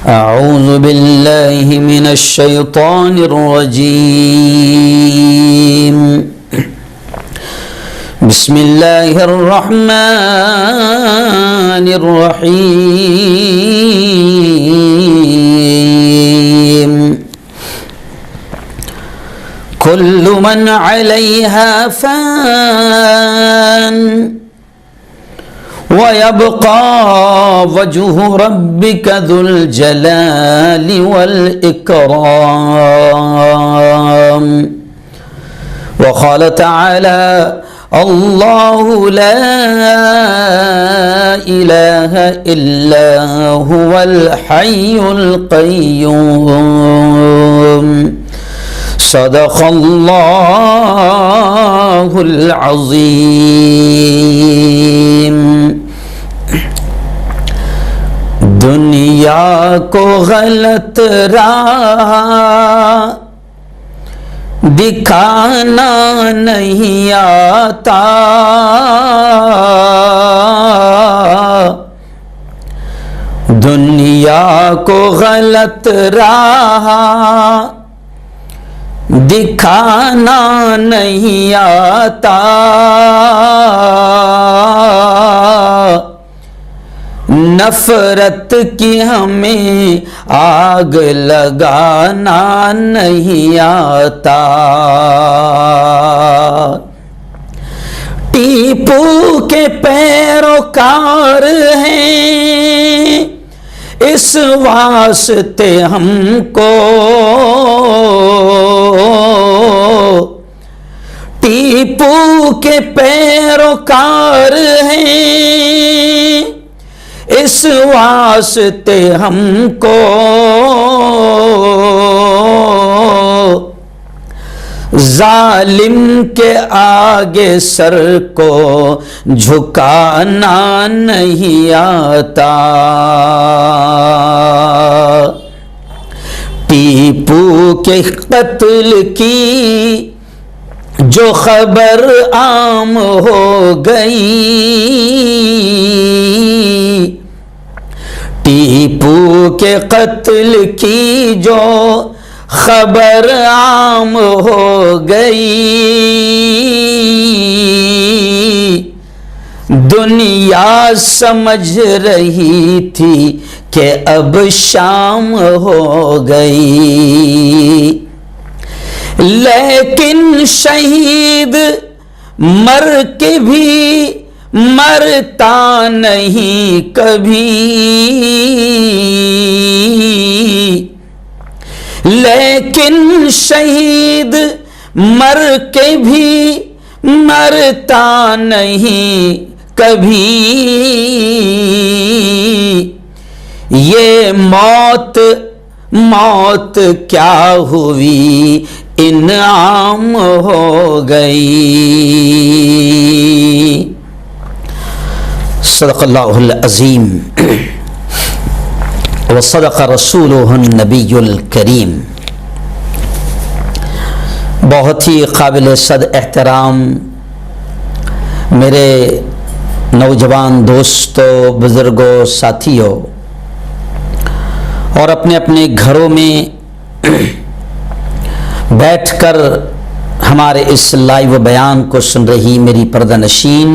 أعوذ بالله من الشيطان الرجيم. بسم الله الرحمن الرحيم. كل من عليها فان ويبقى وجه ربك ذو الجلال والإكرام. وقال تعالى: الله لا إله إلا هو الحي القيوم. صدق الله العظيم. دنیا کو غلط راہ دکھانا نہیں آتا، دنیا کو غلط راہ دکھانا نہیں آتا، نفرت کی ہمیں آگ لگانا نہیں آتا۔ ٹیپو کے پیروکار ہیں، اس واسطے ہم کو ٹیپو کے پیروکار ہیں، اس واسطے ہم کو ظالم کے آگے سر کو جھکانا نہیں آتا۔ ٹیپو کے قتل کی جو خبر عام ہو گئی، ٹیپو کے قتل کی جو خبر عام ہو گئی، دنیا سمجھ رہی تھی کہ اب شام ہو گئی، لیکن شہید مر کے بھی مرتا نہیں کبھی، لیکن شہید مر کے بھی مرتا نہیں کبھی، یہ موت کیا ہوئی انعام ہو گئی۔ صدق اللہ العظیم وصدق رسولہ النبی الکریم۔ بہت ہی قابل صد احترام میرے نوجوان دوستوں، بزرگوں، ساتھیوں، اور اپنے اپنے گھروں میں بیٹھ کر ہمارے اس لائیو بیان کو سن رہی میری پردہ نشین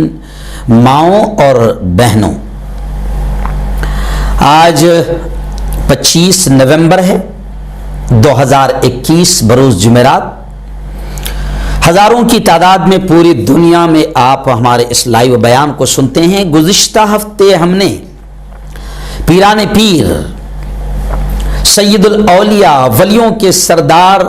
ماؤں اور بہنوں، آج 25 نومبر ہے 2021 بروز جمعرات۔ ہزاروں کی تعداد میں پوری دنیا میں آپ ہمارے اس لائیو بیان کو سنتے ہیں۔ گزشتہ ہفتے ہم نے پیران پیر، سید الاولیاء، ولیوں کے سردار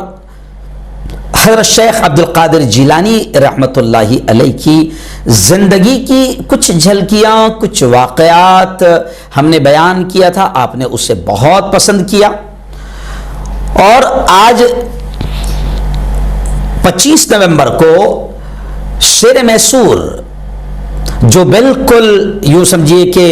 حضرت شیخ عبدالقادر جیلانی رحمۃ اللہ علیہ کی زندگی کی کچھ جھلکیاں، کچھ واقعات ہم نے بیان کیا تھا، آپ نے اسے بہت پسند کیا، اور آج 25 نومبر کو شیر میسور، جو بالکل یوں سمجھیے کہ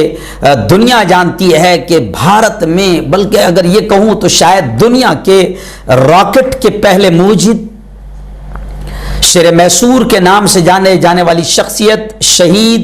دنیا جانتی ہے کہ بھارت میں، بلکہ اگر یہ کہوں تو شاید دنیا کے راکٹ کے پہلے موجد، شیر میسور کے نام سے جانے والی شخصیت، شہید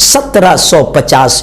1750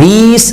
20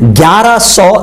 1163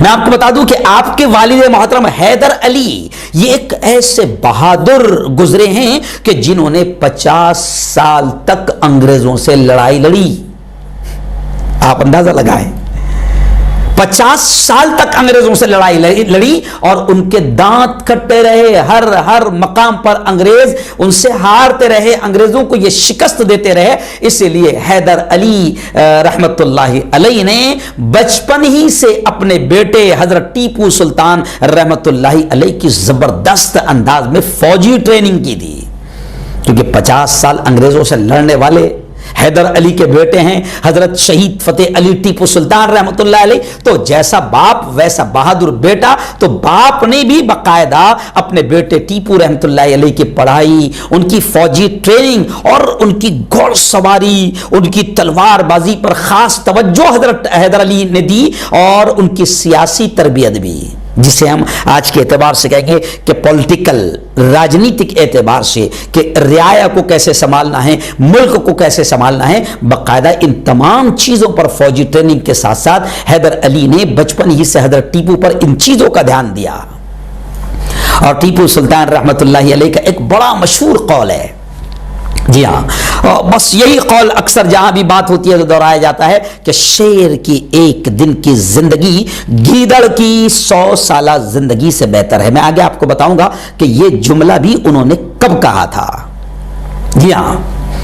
میں آپ کو بتا دوں کہ آپ کے والد محترم حیدر علی یہ ایک ایسے بہادر گزرے ہیں کہ جنہوں نے 50 سال تک انگریزوں سے لڑائی لڑی. آپ اندازہ لگائیں, 50 سال تک انگریزوں سے لڑائی لڑی اور ان کے دانت کٹتے رہے. ہر مقام پر انگریز ان سے ہارتے رہے, انگریزوں کو یہ شکست دیتے رہے. اسی لیے حیدر علی رحمت اللہ علیہ نے بچپن ہی سے اپنے بیٹے حضرت ٹیپو سلطان رحمت اللہ علیہ کی زبردست انداز میں فوجی ٹریننگ کی تھی, کیونکہ 50 سال انگریزوں سے لڑنے والے حیدر علی کے بیٹے ہیں حضرت شہید فتح علی ٹیپو سلطان رحمت اللہ علیہ. تو جیسا باپ ویسا بہادر بیٹا. تو باپ نے بھی باقاعدہ اپنے بیٹے ٹیپو رحمت اللہ علیہ کی پڑھائی, ان کی فوجی ٹریننگ اور ان کی گھوڑ سواری, ان کی تلوار بازی پر خاص توجہ حضرت حیدر علی نے دی, اور ان کی سیاسی تربیت بھی, جسے ہم آج کے اعتبار سے کہیں گے کہ پولیٹیکل, راجنیتک اعتبار سے کہ رعایا کو کیسے سنبھالنا ہے, ملک کو کیسے سنبھالنا ہے. باقاعدہ ان تمام چیزوں پر فوجی ٹریننگ کے ساتھ ساتھ حیدر علی نے بچپن ہی سے حضرت ٹیپو پر ان چیزوں کا دھیان دیا. اور ٹیپو سلطان رحمت اللہ علیہ کا ایک بڑا مشہور قول ہے, جی ہاں, بس یہی قول اکثر جہاں بھی بات ہوتی ہے تو دہرایا جاتا ہے کہ شیر کی ایک دن کی زندگی گیدڑ کی 100 سالہ زندگی سے بہتر ہے. میں آگے آپ کو بتاؤں گا کہ یہ جملہ بھی انہوں نے کب کہا تھا. جی ہاں,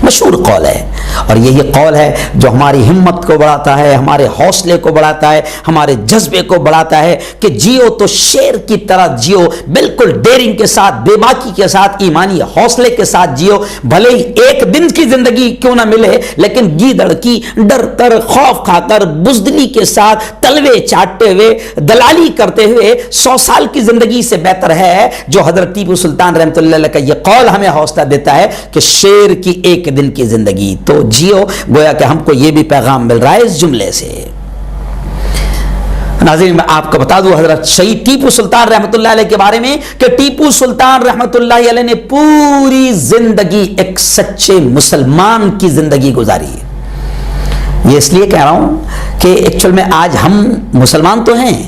مشہور قول ہے, اور یہی قول ہے جو ہماری ہمت کو بڑھاتا ہے, ہمارے حوصلے کو بڑھاتا ہے, ہمارے جذبے کو بڑھاتا ہے کہ جیو تو شیر کی طرح جیو, بالکل ڈیرنگ کے ساتھ, بے باکی کے ساتھ, ایمانی حوصلے کے ساتھ جیو. بھلے ہی ایک دن کی زندگی کیوں نہ ملے, لیکن گیدڑ کی ڈر کر, خوف کھا کر, بزدلی کے ساتھ, تلوے چاٹتے ہوئے, دلالی کرتے ہوئے 100 سال کی زندگی سے بہتر ہے. جو حضرت ٹیپو سلطان رحمۃ اللہ علیہ کا یہ قول ہمیں حوصلہ دیتا ہے کہ شیر کی ایک دن کی زندگی تو جیو. گویا کہ ہم کو یہ بھی پیغام مل رہا ہے اس جملے سے. ناظرین, میں آپ کو بتا دوں حضرت شہید ٹیپو سلطان رحمت اللہ علیہ کے بارے میں کہ ٹیپو سلطان رحمت اللہ علیہ نے پوری زندگی ایک سچے مسلمان کی زندگی گزاری. یہ اس لیے کہہ رہا ہوں کہ ایکچوئل میں آج ہم مسلمان تو ہیں,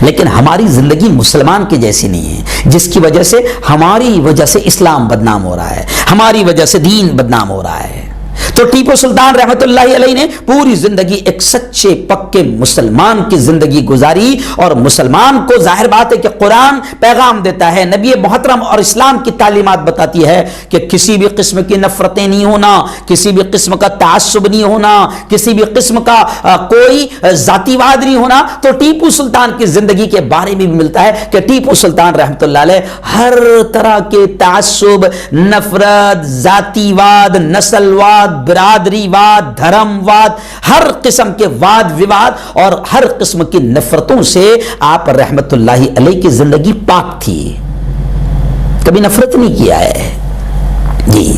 لیکن ہماری زندگی مسلمان کی جیسی نہیں ہے, جس کی وجہ سے ہماری وجہ سے اسلام بدنام ہو رہا ہے, ہماری وجہ سے دین بدنام ہو رہا ہے. تو ٹیپو سلطان رحمت اللہ علیہ نے پوری زندگی ایک سچے پکے مسلمان کی زندگی گزاری. اور مسلمان کو ظاہر بات ہے کہ قرآن پیغام دیتا ہے, نبی محترم اور اسلام کی تعلیمات بتاتی ہے کہ کسی بھی قسم کی نفرتیں نہیں ہونا, کسی بھی قسم کا تعصب نہیں ہونا, کسی بھی قسم کا کوئی ذاتی واد نہیں ہونا. تو ٹیپو سلطان کی زندگی کے بارے میں بھی ملتا ہے کہ ٹیپو سلطان رحمت اللہ علیہ ہر طرح کے تعصب, نفرت, ذاتی واد, نسل واد, برادری واد, دھرم واد, ہر قسم کے واد وواد اور ہر قسم کی نفرتوں سے آپ رحمت اللہ علیہ کی زندگی پاک تھی, کبھی نفرت نہیں کیا ہے. جی,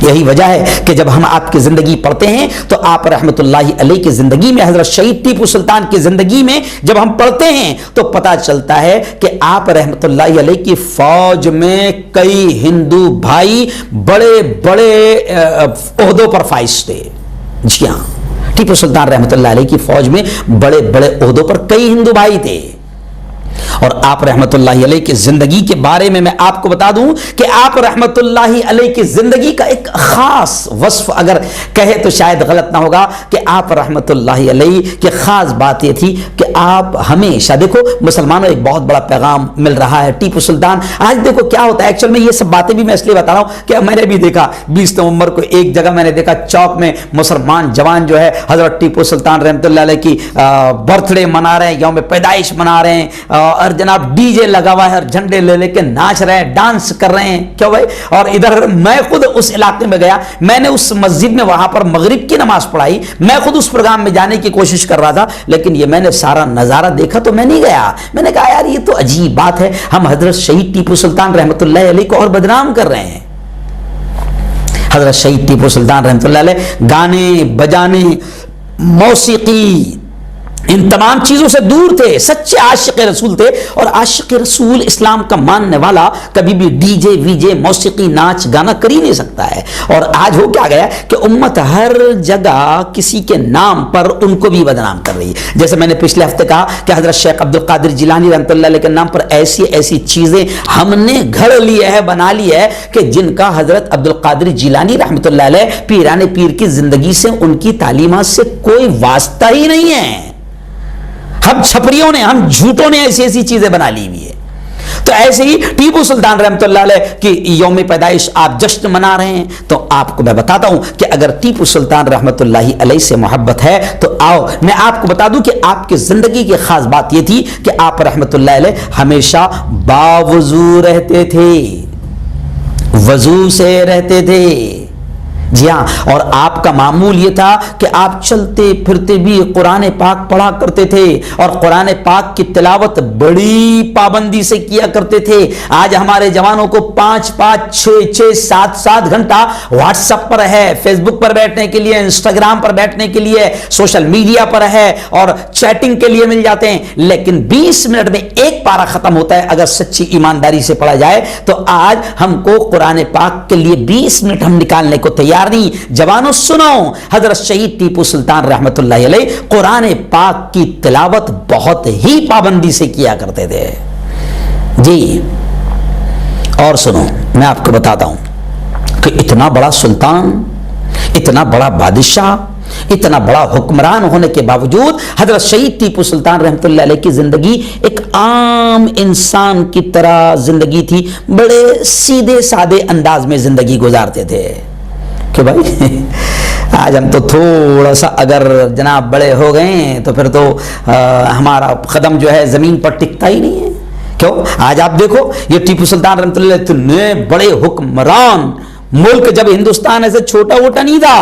یہی وجہ ہے کہ جب ہم آپ کی زندگی پڑھتے ہیں تو آپ رحمت اللہ علیہ کی زندگی میں, حضرت شہید ٹیپو سلطان کی زندگی میں جب ہم پڑھتے ہیں تو پتہ چلتا ہے کہ آپ رحمت اللہ علیہ کی فوج میں کئی ہندو بھائی بڑے بڑے عہدوں پر فائز تھے. جی ہاں, ٹیپو سلطان رحمت اللہ علیہ کی فوج میں بڑے بڑے عہدوں پر کئی ہندو بھائی تھے. اور آپ رحمت اللہ علیہ کی زندگی کے بارے میں آپ کو بتا دوں کہ آپ رحمت اللہ علیہ کی زندگی کا ایک خاص وصف اگر کہے تو شاید غلط نہ ہوگا کہ آپ رحمت اللہ علیہ کی خاص بات یہ تھی کہ آپ ہمیشہ, دیکھو مسلمانوں ایک بہت بڑا پیغام مل رہا ہے. ٹیپو سلطان آج دیکھو کیا ہوتا ہے, ایکچوئل میں یہ سب باتیں بھی میں اس لیے بتا رہا ہوں کہ میں نے بھی دیکھا 20 نومبر کو ایک جگہ میں نے دیکھا چوک میں مسلمان جوان جو ہے حضرت ٹیپو سلطان رحمت اللہ علیہ کی برتھ ڈے منا رہے ہیں, یوم پیدائش منا رہے ہیں, اور جناب ڈی جے لگا ہوا ہے اور جھنڈے لے لے کے ناچ رہے ہیں, ڈانس کر رہے ہیں. کیوں بھائی؟ اور ادھر میں خود اس علاقے میں گیا, میں نے اس مسجد میں وہاں پر مغرب کی نماز پڑھائی, میں خود اس پروگرام میں جانے کی کوشش کر رہا تھا, لیکن یہ میں نے سارا نظارہ دیکھا تو میں نہیں گیا. میں نے کہا یار یہ تو عجیب بات ہے, ہم حضرت شہید ٹیپو سلطان رحمت اللہ علیہ کو اور بدنام کر رہے ہیں. حضرت شہید ٹیپو سلطان رحمت اللہ علیہ گانے بجانے, موسیقی, ان تمام چیزوں سے دور تھے، سچے عاشق رسول تھے. اور عاشق رسول اسلام کا ماننے والا کبھی بھی ڈی جے وی جے موسیقی ناچ گانا کر ہی نہیں سکتا ہے. اور آج ہو کیا گیا کہ امت ہر جگہ کسی کے نام پر ان کو بھی بدنام کر رہی ہے. جیسے میں نے پچھلے ہفتے کہا کہ حضرت شیخ عبد القادر جیلانی رحمۃ اللہ علیہ کے نام پر ایسی ایسی چیزیں ہم نے گھڑ لی ہے، بنا لی ہے، کہ جن کا حضرت عبد القادر جیلانی رحمۃ اللہ علیہ پیران پیر کی زندگی سے، ان کی تعلیمات سے کوئی واسطہ ہی نہیں ہے. ہم چھپریوں نے، ہم جھوٹوں نے ایسی ایسی چیزیں بنا لی ہوئی ہے. تو ایسے ہی ٹیپو سلطان رحمۃ اللہ علیہ کی یوم پیدائش آپ جشن منا رہے ہیں، تو آپ کو میں بتاتا ہوں کہ اگر ٹیپو سلطان رحمۃ اللہ علیہ سے محبت ہے تو آؤ میں آپ کو بتا دوں کہ آپ کی زندگی کی خاص بات یہ تھی کہ آپ رحمۃ اللہ علیہ ہمیشہ باوضو رہتے تھے، وضو سے رہتے تھے. جی ہاں، اور آپ کا معمول یہ تھا کہ آپ چلتے پھرتے بھی قرآن پاک پڑھا کرتے تھے، اور قرآن پاک کی تلاوت بڑی پابندی سے کیا کرتے تھے. آج ہمارے جوانوں کو 5-5 6-6 7-7 گھنٹہ واٹس ایپ پر ہے، فیس بک پر بیٹھنے کے لیے، انسٹاگرام پر بیٹھنے کے لیے، سوشل میڈیا پر ہے، اور چیٹنگ کے لیے مل جاتے ہیں. لیکن 20 منٹ میں ایک پارہ ختم ہوتا ہے اگر سچی ایمانداری سے پڑھا جائے. تو آج ہم کو قرآن پاک کے لیے 20 منٹ ہم نکالنے کو تیار نہیں. جوانوں سنو، حضرت شہید ٹیپو سلطان رحمت اللہ علیہ قرآن پاک کی تلاوت بہت ہی پابندی سے کیا کرتے تھے. جی اور سنو، میں آپ کو بتاتا ہوں کہ اتنا بڑا سلطان، اتنا بڑا بادشاہ، اتنا بڑا حکمران ہونے کے باوجود حضرت شہید ٹیپو سلطان رحمت اللہ علیہ کی زندگی ایک عام انسان کی طرح زندگی تھی. بڑے سیدھے سادے انداز میں زندگی گزارتے تھے. کہ بھائی آج ہم تو تھوڑا سا اگر جناب بڑے ہو گئے تو پھر تو ہمارا قدم جو ہے زمین پر ٹکتا ہی نہیں ہے. کیوں؟ آج آپ دیکھو یہ ٹیپو سلطان رحمۃ اللہ علیہ اتنے بڑے حکمران، ملک جب ہندوستان ایسے چھوٹا ووٹا نہیں تھا.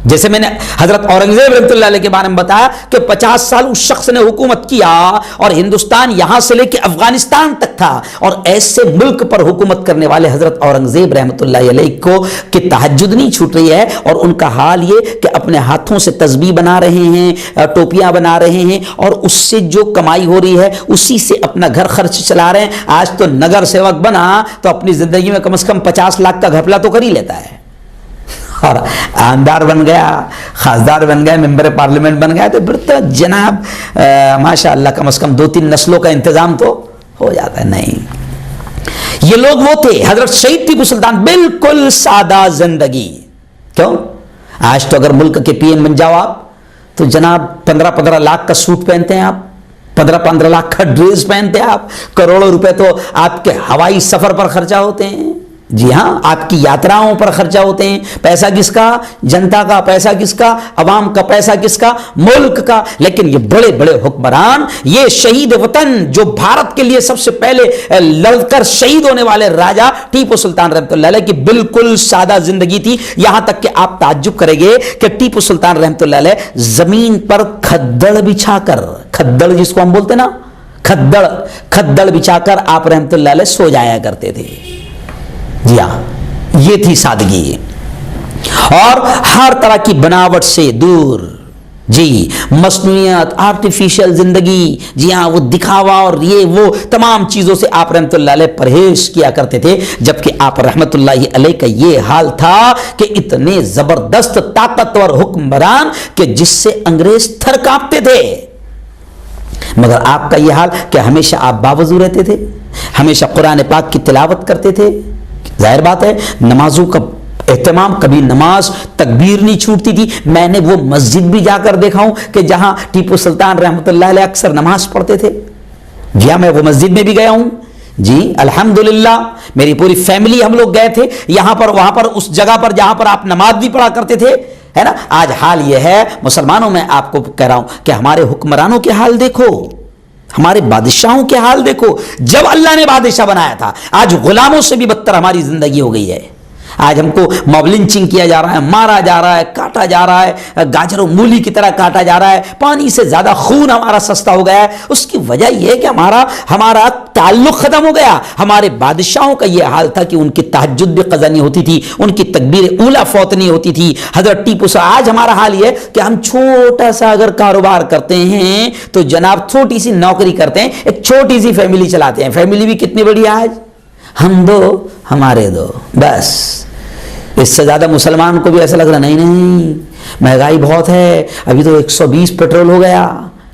جیسے میں نے حضرت اورنگزیب رحمۃ اللہ علیہ کے بارے میں بتایا کہ 50 سال اس شخص نے حکومت کیا، اور ہندوستان یہاں سے لے کے افغانستان تک تھا. اور ایسے ملک پر حکومت کرنے والے حضرت اورنگزیب رحمۃ اللہ علیہ کو کہ تہجد نہیں چھوٹ رہی ہے، اور ان کا حال یہ کہ اپنے ہاتھوں سے تسبیح بنا رہے ہیں، ٹوپیاں بنا رہے ہیں، اور اس سے جو کمائی ہو رہی ہے اسی سے اپنا گھر خرچ چلا رہے ہیں. آج تو نگر سیوک بنا تو اپنی زندگی میں کم از کم 50 لاکھ کا گھپلا تو کر ہی لیتا ہے، اور آمدار بن گیا، خاصدار بن گیا، ممبر پارلیمنٹ بن گیا، تو پھر تو جناب ماشاء اللہ کم از کم 2-3 نسلوں کا انتظام تو ہو جاتا ہے. نہیں، یہ لوگ وہ تھے. حضرت شہید ٹیپو سلطان بالکل سادہ زندگی. کیوں؟ آج تو اگر ملک کے پی ایم بن جاؤ آپ تو جناب 15-15 لاکھ کا سوٹ پہنتے ہیں آپ، 15-15 لاکھ کا ڈریس پہنتے ہیں آپ، کروڑوں روپے تو آپ کے ہوائی سفر پر خرچہ ہوتے ہیں. جی ہاں، آپ کی یاتراؤں پر خرچہ ہوتے ہیں. پیسہ کس کا؟ جنتا کا. پیسہ کس کا؟ عوام کا. پیسہ کس کا؟ ملک کا. لیکن یہ بڑے بڑے حکمران، یہ شہید وطن جو بھارت کے لیے سب سے پہلے لڑ کر شہید ہونے والے راجا ٹیپو سلطان رحمۃ اللہ علیہ کی بالکل سادہ زندگی تھی. یہاں تک کہ آپ تعجب کریں گے کہ ٹیپو سلطان رحمۃ اللہ علیہ زمین پر کھدڑ بچھا کر، کھدڑ جس کو ہم بولتے نا، کھدڑ بچھا کر آپ رحمۃ اللہ علیہ سو جایا کرتے تھے. جی ہاں، یہ تھی سادگی، اور ہر طرح کی بناوٹ سے دور. جی، مصنوعیت، آرٹیفیشل زندگی، جی ہاں، وہ دکھاوا اور یہ وہ تمام چیزوں سے آپ رحمت اللہ علیہ پرہیز کیا کرتے تھے. جبکہ آپ رحمت اللہ علیہ کا یہ حال تھا کہ اتنے زبردست طاقتور حکمران کہ جس سے انگریز تھر کانپتے تھے. مگر آپ کا یہ حال کہ ہمیشہ آپ باوضو رہتے تھے، ہمیشہ قرآن پاک کی تلاوت کرتے تھے. ظاہر بات ہے نمازوں کا اہتمام، کبھی نماز تکبیر نہیں چھوٹتی تھی. میں نے وہ مسجد بھی جا کر دیکھا ہوں کہ جہاں ٹیپو سلطان رحمۃ اللہ علیہ اکثر نماز پڑھتے تھے. جی ہاں، میں وہ مسجد میں بھی گیا ہوں. جی الحمدللہ، میری پوری فیملی ہم لوگ گئے تھے یہاں پر، وہاں پر، اس جگہ پر جہاں پر آپ نماز بھی پڑھا کرتے تھے، ہے نا. آج حال یہ ہے مسلمانوں، میں آپ کو کہہ رہا ہوں کہ ہمارے حکمرانوں کے حال دیکھو، ہمارے بادشاہوں کے حال دیکھو. جب اللہ نے بادشاہ بنایا تھا، آج غلاموں سے بھی بدتر ہماری زندگی ہو گئی ہے. آج ہم کو ماب لنچنگ کیا جا رہا ہے، مارا جا رہا ہے، کاٹا جا رہا ہے، گاجر و مولی کی طرح کاٹا جا رہا ہے، پانی سے زیادہ خون ہمارا سستا ہو گیا ہے۔ اس کی وجہ یہ ہے کہ ہمارا تعلق ختم ہو گیا۔ ہمارے بادشاہوں کا یہ حال تھا کہ ان کی تہجد بھی قضا نہیں ہوتی تھی، ان کی تکبیر اولا فوت نہیں ہوتی تھی۔ حضرت ٹیپو سے آج ہمارا حال یہ ہے کہ ہم چھوٹا سا اگر کاروبار کرتے ہیں تو جناب چھوٹی سی نوکری کرتے ہیں، ایک چھوٹی سی فیملی چلاتے ہیں۔ فیملی بھی کتنی بڑی ہے آج، ہم دو ہمارے دو، بس۔ اس سے زیادہ مسلمان کو بھی ایسا لگ رہا نہیں مہنگائی بہت ہے، ابھی تو 120 پیٹرول ہو گیا،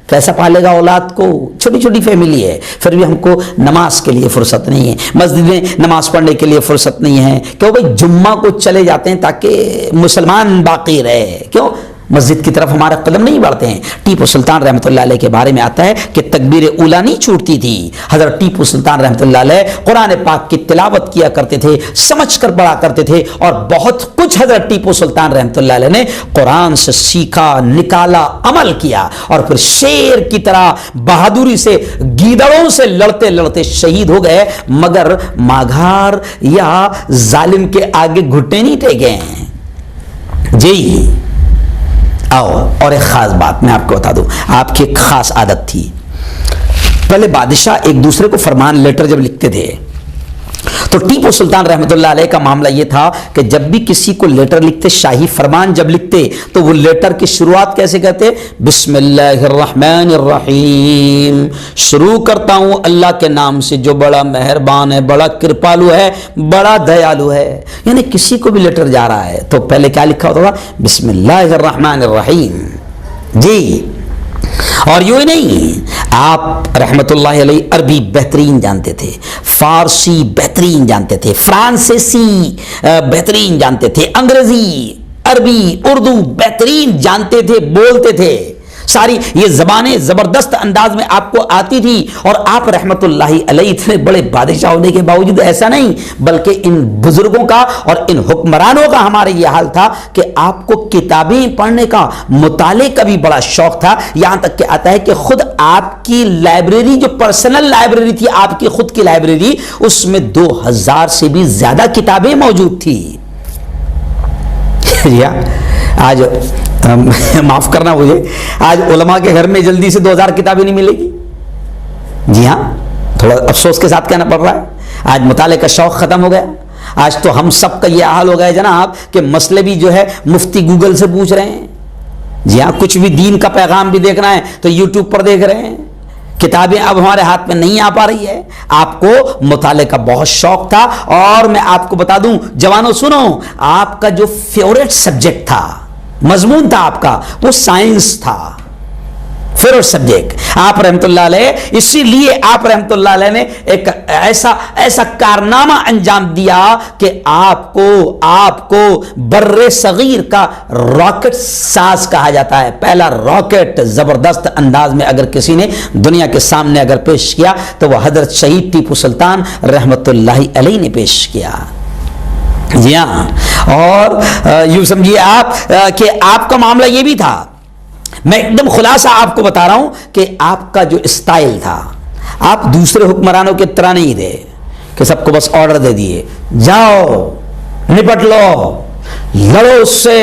کیسا پالے گا اولاد کو؟ چھوٹی چھوٹی فیملی ہے، پھر بھی ہم کو نماز کے لیے فرصت نہیں ہے، مسجد میں نماز پڑھنے کے لیے فرصت نہیں ہے۔ کیوں بھائی؟ جمعہ کو چلے جاتے ہیں تاکہ مسلمان باقی رہے، کیوں؟ مسجد کی طرف ہمارا قدم نہیں بڑھتے ہیں۔ ٹیپو سلطان رحمۃ اللہ علیہ کے بارے میں آتا ہے کہ تکبیر اولا نہیں چھوٹتی تھی۔ حضرت ٹیپو سلطان رحمۃ اللہ علیہ قرآن پاک کی تلاوت کیا کرتے تھے، سمجھ کر پڑھا کرتے تھے، اور بہت کچھ حضرت ٹیپو سلطان رحمۃ اللہ علیہ نے قرآن سے سیکھا، نکالا، عمل کیا، اور پھر شیر کی طرح بہادری سے گیدڑوں سے لڑتے لڑتے شہید ہو گئے، مگر ماگھار یا ظالم کے آگے گھٹنے نہیں ٹیکے ہیں۔ جی آؤ، اور ایک خاص بات میں آپ کو بتا دوں، آپ کی ایک خاص عادت تھی۔ پہلے بادشاہ ایک دوسرے کو فرمان لیٹر جب لکھتے تھے تو ٹیپو سلطان رحمۃ اللہ علیہ کا معاملہ یہ تھا کہ جب بھی کسی کو لیٹر لکھتے، شاہی فرمان جب لکھتے، تو وہ لیٹر کی شروعات کیسے کرتے؟ بسم اللہ الرحمن الرحیم، شروع کرتا ہوں اللہ کے نام سے جو بڑا مہربان ہے، بڑا کرپالو ہے، بڑا دیالو ہے۔ یعنی کسی کو بھی لیٹر جا رہا ہے تو پہلے کیا لکھا ہوتا تھا؟ بسم اللہ الرحمن الرحیم۔ جی، اور یوں ہی نہیں، آپ رحمت اللہ علیہ عربی بہترین جانتے تھے، فارسی بہترین جانتے تھے، فرانسیسی بہترین جانتے تھے، انگریزی، عربی، اردو بہترین جانتے تھے، بولتے تھے۔ ساری یہ زبانیں زبردست انداز میں آپ کو آتی تھی، اور آپ رحمت اللہ علیہ اتنے بڑے بادشاہ ہونے کے باوجود ایسا نہیں، بلکہ ان بزرگوں کا اور ان حکمرانوں کا ہمارے یہ حال تھا کہ آپ کو کتابیں پڑھنے کا، مطالعے کا بھی بڑا شوق تھا۔ یہاں تک کہ آتا ہے کہ خود آپ کی لائبریری، جو پرسنل لائبریری تھی، آپ کی خود کی لائبریری، اس میں 2000 سے بھی زیادہ کتابیں موجود تھی۔ آج معاف کرنا مجھے، آج علماء کے گھر میں جلدی سے 2000 کتابیں نہیں ملے گی۔ جی ہاں، تھوڑا افسوس کے ساتھ کہنا پڑ رہا ہے، آج مطالعے کا شوق ختم ہو گیا۔ آج تو ہم سب کا یہ حال ہو گیا جناب کہ مسئلے بھی جو ہے مفتی گوگل سے پوچھ رہے ہیں۔ جی ہاں، کچھ بھی دین کا پیغام بھی دیکھنا ہے تو یوٹیوب پر دیکھ رہے ہیں۔ کتابیں اب ہمارے ہاتھ میں نہیں آ پا رہی ہے۔ آپ کو مطالعے کا بہت شوق تھا، اور میں آپ کو بتا دوں جوانوں، سنو، آپ کا جو فیورٹ سبجیکٹ تھا، مضمون تھا آپ کا، وہ سائنس تھا، فیورٹ سبجیکٹ۔ آپ رحمت اللہ علیہ، اسی لیے آپ رحمت اللہ علیہ نے ایک ایسا کارنامہ انجام دیا کہ آپ کو بر صغیر کا راکٹ ساز کہا جاتا ہے۔ پہلا راکٹ زبردست انداز میں اگر کسی نے دنیا کے سامنے اگر پیش کیا تو وہ حضرت شہید ٹیپو سلطان رحمت اللہ علیہ نے پیش کیا۔ جی ہاں، اور یوں سمجھیے آپ کہ آپ کا معاملہ یہ بھی تھا، میں ایک دم خلاصہ آپ کو بتا رہا ہوں کہ آپ کا جو اسٹائل تھا، آپ دوسرے حکمرانوں کے طرح نہیں تھے کہ سب کو بس آرڈر دے دیے، جاؤ نپٹ لو، لڑو اس سے،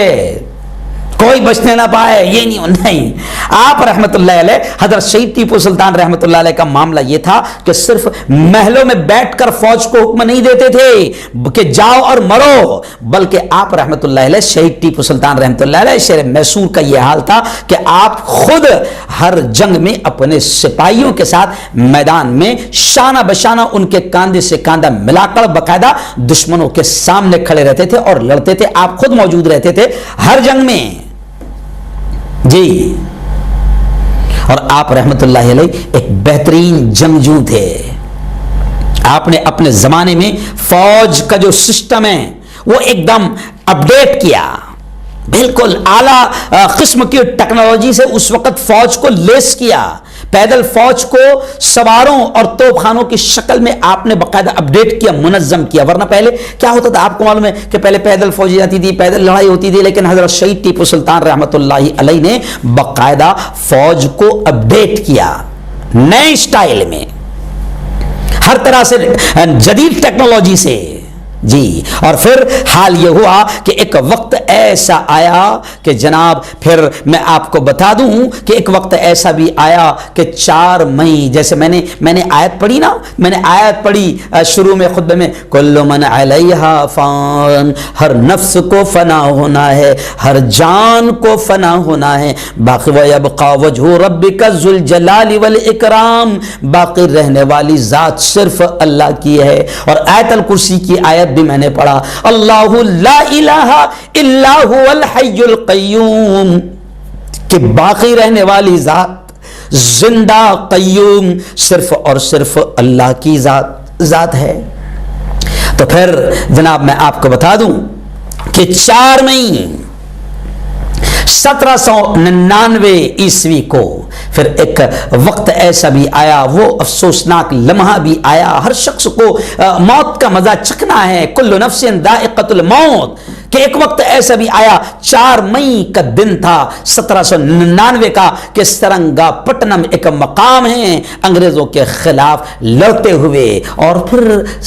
کوئی بچنے نہ پائے، یہ نہیں۔ آپ رحمت اللہ علیہ، حضرت شہید ٹیپو سلطان رحمت اللہ علیہ کا معاملہ یہ تھا کہ صرف محلوں میں بیٹھ کر فوج کو حکم نہیں دیتے تھے کہ جاؤ اور مرو، بلکہ آپ رحمت اللہ علیہ، شہید ٹیپو سلطان رحمت اللہ علیہ شیر میسور کا یہ حال تھا کہ آپ خود ہر جنگ میں اپنے سپاہیوں کے ساتھ میدان میں شانہ بشانہ ان کے کاندھے سے کاندھا ملا کر باقاعدہ دشمنوں کے سامنے کھڑے رہتے تھے اور لڑتے تھے۔ آپ خود موجود رہتے تھے ہر جنگ میں۔ جی، اور آپ رحمت اللہ علیہ ایک بہترین جنگجو تھے۔ آپ نے اپنے زمانے میں فوج کا جو سسٹم ہے وہ ایک دم اپڈیٹ کیا، بالکل اعلیٰ قسم کی ٹیکنالوجی سے اس وقت فوج کو لیس کیا۔ پیدل فوج کو سواروں اور توپ خانوں کی شکل میں آپ نے باقاعدہ اپڈیٹ کیا، منظم کیا۔ ورنہ پہلے کیا ہوتا تھا آپ کو معلوم ہے کہ پہلے پیدل فوج جاتی تھی، پیدل لڑائی ہوتی تھی، لیکن حضرت شہید ٹیپو سلطان رحمت اللہ علیہ نے باقاعدہ فوج کو اپڈیٹ کیا، نئے اسٹائل میں، ہر طرح سے جدید ٹیکنالوجی سے جی، اور پھر حال یہ ہوا کہ ایک وقت ایسا آیا کہ جناب پھر میں آپ کو بتا دوں کہ ایک وقت ایسا بھی آیا کہ 4 مئی، جیسے میں نے آیت پڑھی نا، میں نے آیت پڑھی شروع میں خطبے میں، کل من علیہا فان، ہر نفس کو فنا ہونا ہے، ہر جان کو فنا ہونا ہے، باقی ویبقى وجہ ربک ذو الجلال والاکرام، باقی رہنے والی ذات صرف اللہ کی ہے۔ اور آیت الکرسی کی آیت بھی میں نے پڑھا، اللہ لا الہ الا هو الحی القیوم، کہ باقی رہنے والی ذات، زندہ قیوم صرف اور صرف اللہ کی ذات ہے۔ تو پھر جناب میں آپ کو بتا دوں کہ 4 مئی 1799 عیسوی کو پھر ایک وقت ایسا بھی آیا، وہ افسوسناک لمحہ بھی آیا، ہر شخص کو موت کا مزہ چکھنا ہے، کل نفس ذائقۃ الموت، کہ ایک وقت ایسا بھی آیا 4 مئی کا دن تھا 1799 کا، کہ سرنگا پٹنم ایک مقام ہے انگریزوں کے خلاف لڑتے ہوئے، اور پھر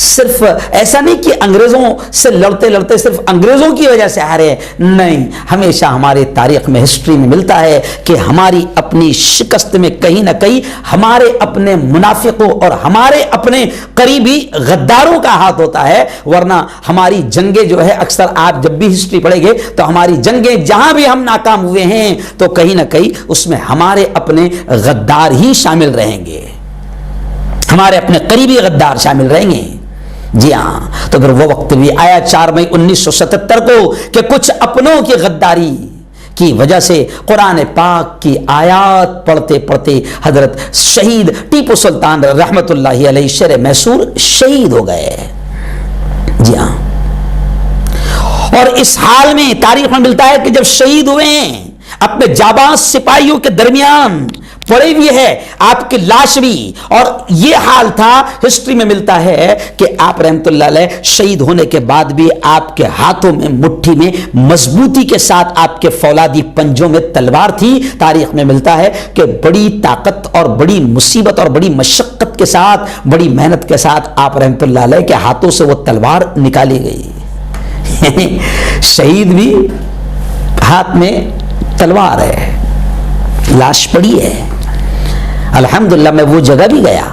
صرف ایسا نہیں کہ انگریزوں سے لڑتے صرف انگریزوں کی وجہ سے ہارے، نہیں، ہمیشہ ہمارے تاریخ میں، ہسٹری میں ملتا ہے کہ ہماری اپنی شکست میں کہیں نہ کہیں ہمارے اپنے منافقوں اور ہمارے اپنے قریبی غداروں کا ہاتھ ہوتا ہے، ورنہ ہماری جنگیں جو ہے اکثر آپ جب بھی ہسٹری پڑھیں گے تو ہماری جنگیں جہاں بھی ہم ناکام ہوئے ہیں تو کہیں نہ کہیں اس میں ہمارے اپنے غدار ہی شامل رہیں گے، ہمارے اپنے قریبی غدار شامل رہیں گے۔ جی ہاں، تو پھر وہ وقت بھی آیا 4 مئی 1977 کو کہ کچھ اپنوں کی غداری کی وجہ سے قرآن پاک کی آیات پڑھتے پڑھتے حضرت شہید ٹیپو سلطان رحمت اللہ علیہ شر میسور شہید ہو گئے۔ جی ہاں، اور اس حال میں تاریخ میں ملتا ہے کہ جب شہید ہوئے ہیں اپنے جاباز سپاہیوں کے درمیان پڑے ہوئے ہے آپ کی لاش بھی، اور یہ حال تھا، ہسٹری میں ملتا ہے کہ آپ رحمت اللہ علیہ شہید ہونے کے بعد بھی آپ کے ہاتھوں میں مٹھی میں مضبوطی کے ساتھ آپ کے فولادی پنجوں میں تلوار تھی۔ تاریخ میں ملتا ہے کہ بڑی طاقت اور بڑی مصیبت اور بڑی مشقت کے ساتھ، بڑی محنت کے ساتھ آپ رحمت اللہ علیہ کے ہاتھوں سے وہ تلوار نکالی گئی، شہید بھی ہاتھ میں تلوار ہے، لاش پڑی ہے۔ الحمدللہ میں وہ جگہ بھی گیا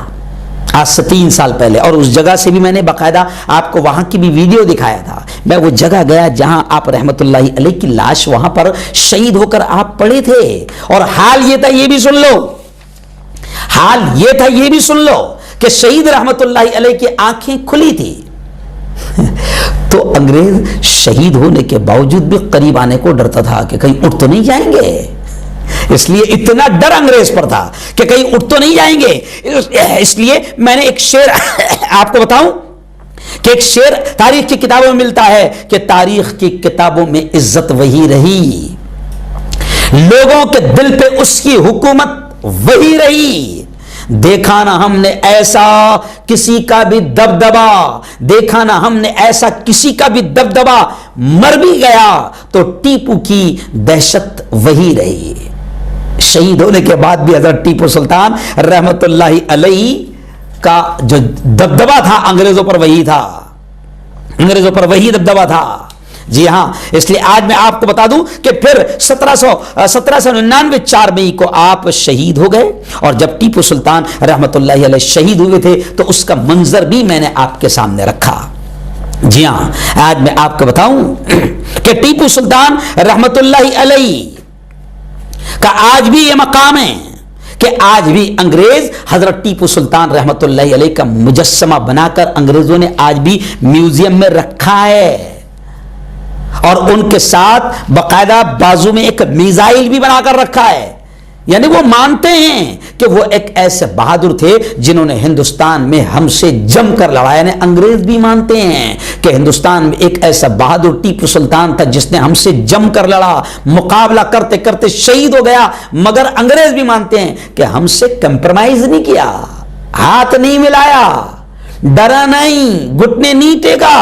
آج سے 3 سال پہلے، اور اس جگہ سے بھی میں نے باقاعدہ آپ کو وہاں کی بھی ویڈیو دکھایا تھا۔ میں وہ جگہ گیا جہاں آپ رحمت اللہ علیہ کی لاش وہاں پر شہید ہو کر آپ پڑے تھے، اور حال یہ تھا، یہ بھی سن لو، حال یہ تھا، یہ بھی سن لو کہ شہید رحمت اللہ علیہ کی آنکھیں کھلی تھی تو انگریز شہید ہونے کے باوجود بھی قریب آنے کو ڈرتا تھا کہ کہیں اٹھ تو نہیں جائیں گے، اس لیے اتنا ڈر انگریز پر تھا کہ کہیں اٹھ تو نہیں جائیں گے۔ اس لیے میں نے ایک شعر آپ کو بتاؤں کہ ایک شعر تاریخ کی کتابوں میں ملتا ہے کہ تاریخ کی کتابوں میں عزت وہی رہی، لوگوں کے دل پہ اس کی حکومت وہی رہی، دیکھا نہ ہم نے ایسا کسی کا بھی دبدبا، دیکھا نہ ہم نے ایسا کسی کا بھی دبدبا، مر بھی گیا تو ٹیپو کی دہشت وہی رہی۔ شہید ہونے کے بعد بھی حضرت ٹیپو سلطان رحمت اللہ علیہ کا جو دبدبا تھا انگریزوں پر وہی تھا، انگریزوں پر وہی دبدبا تھا۔ جی ہاں، اس لیے آج میں آپ کو بتا دوں کہ پھر 1799 4 مئی کو آپ شہید ہو گئے، اور جب ٹیپو سلطان رحمت اللہ علیہ شہید ہوئے تھے تو اس کا منظر بھی میں نے آپ کے سامنے رکھا۔ جی ہاں، آج میں آپ کو بتاؤں کہ ٹیپو سلطان رحمت اللہ علیہ کا آج بھی یہ مقام ہے کہ آج بھی انگریز حضرت ٹیپو سلطان رحمت اللہ علیہ کا مجسمہ بنا کر انگریزوں نے آج بھی میوزیم میں رکھا ہے، اور ان کے ساتھ باقاعدہ بازو میں ایک میزائل بھی بنا کر رکھا ہے، یعنی وہ مانتے ہیں کہ وہ ایک ایسے بہادر تھے جنہوں نے ہندوستان میں ہم سے جم کر لڑا، یعنی انگریز بھی مانتے ہیں کہ ہندوستان میں ایک ایسا بہادر ٹیپو سلطان تھا جس نے ہم سے جم کر لڑا، مقابلہ کرتے کرتے شہید ہو گیا، مگر انگریز بھی مانتے ہیں کہ ہم سے کمپرومائز نہیں کیا، ہاتھ نہیں ملایا، ڈرا نہیں، گھٹنے نہیں ٹیکا،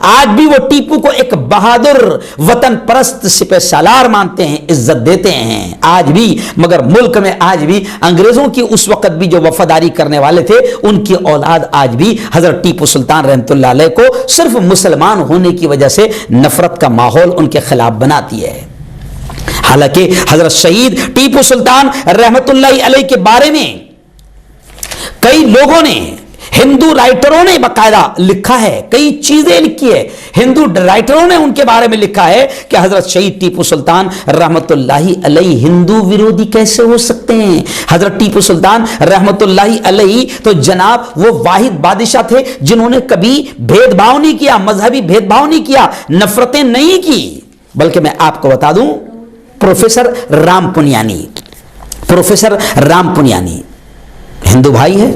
آج بھی وہ ٹیپو کو ایک بہادر وطن پرست سپہ سالار مانتے ہیں، عزت دیتے ہیں آج بھی، مگر ملک میں آج بھی انگریزوں کی اس وقت بھی جو وفاداری کرنے والے تھے ان کی اولاد آج بھی حضرت ٹیپو سلطان رحمۃ اللہ علیہ کو صرف مسلمان ہونے کی وجہ سے نفرت کا ماحول ان کے خلاف بناتی ہے۔ حالانکہ حضرت شہید ٹیپو سلطان رحمۃ اللہ علیہ کے بارے میں کئی لوگوں نے، ہندو رائٹروں نے باقاعدہ لکھا ہے، کئی چیزیں لکھی ہے، ہندو رائٹروں نے ان کے بارے میں لکھا ہے کہ حضرت شہید ٹیپو سلطان رحمۃ اللہ علیہ ہندو ویرودھی کیسے ہو سکتے ہیں۔ حضرت ٹیپو سلطان رحمۃ اللہ علیہ تو جناب وہ واحد بادشاہ تھے جنہوں نے کبھی بھید بھاؤ نہیں کیا، مذہبی بھید بھاؤ نہیں کیا، نفرتیں نہیں کی۔ بلکہ میں آپ کو بتا دوں، پروفیسر رام پنیانی ہندو بھائی ہے،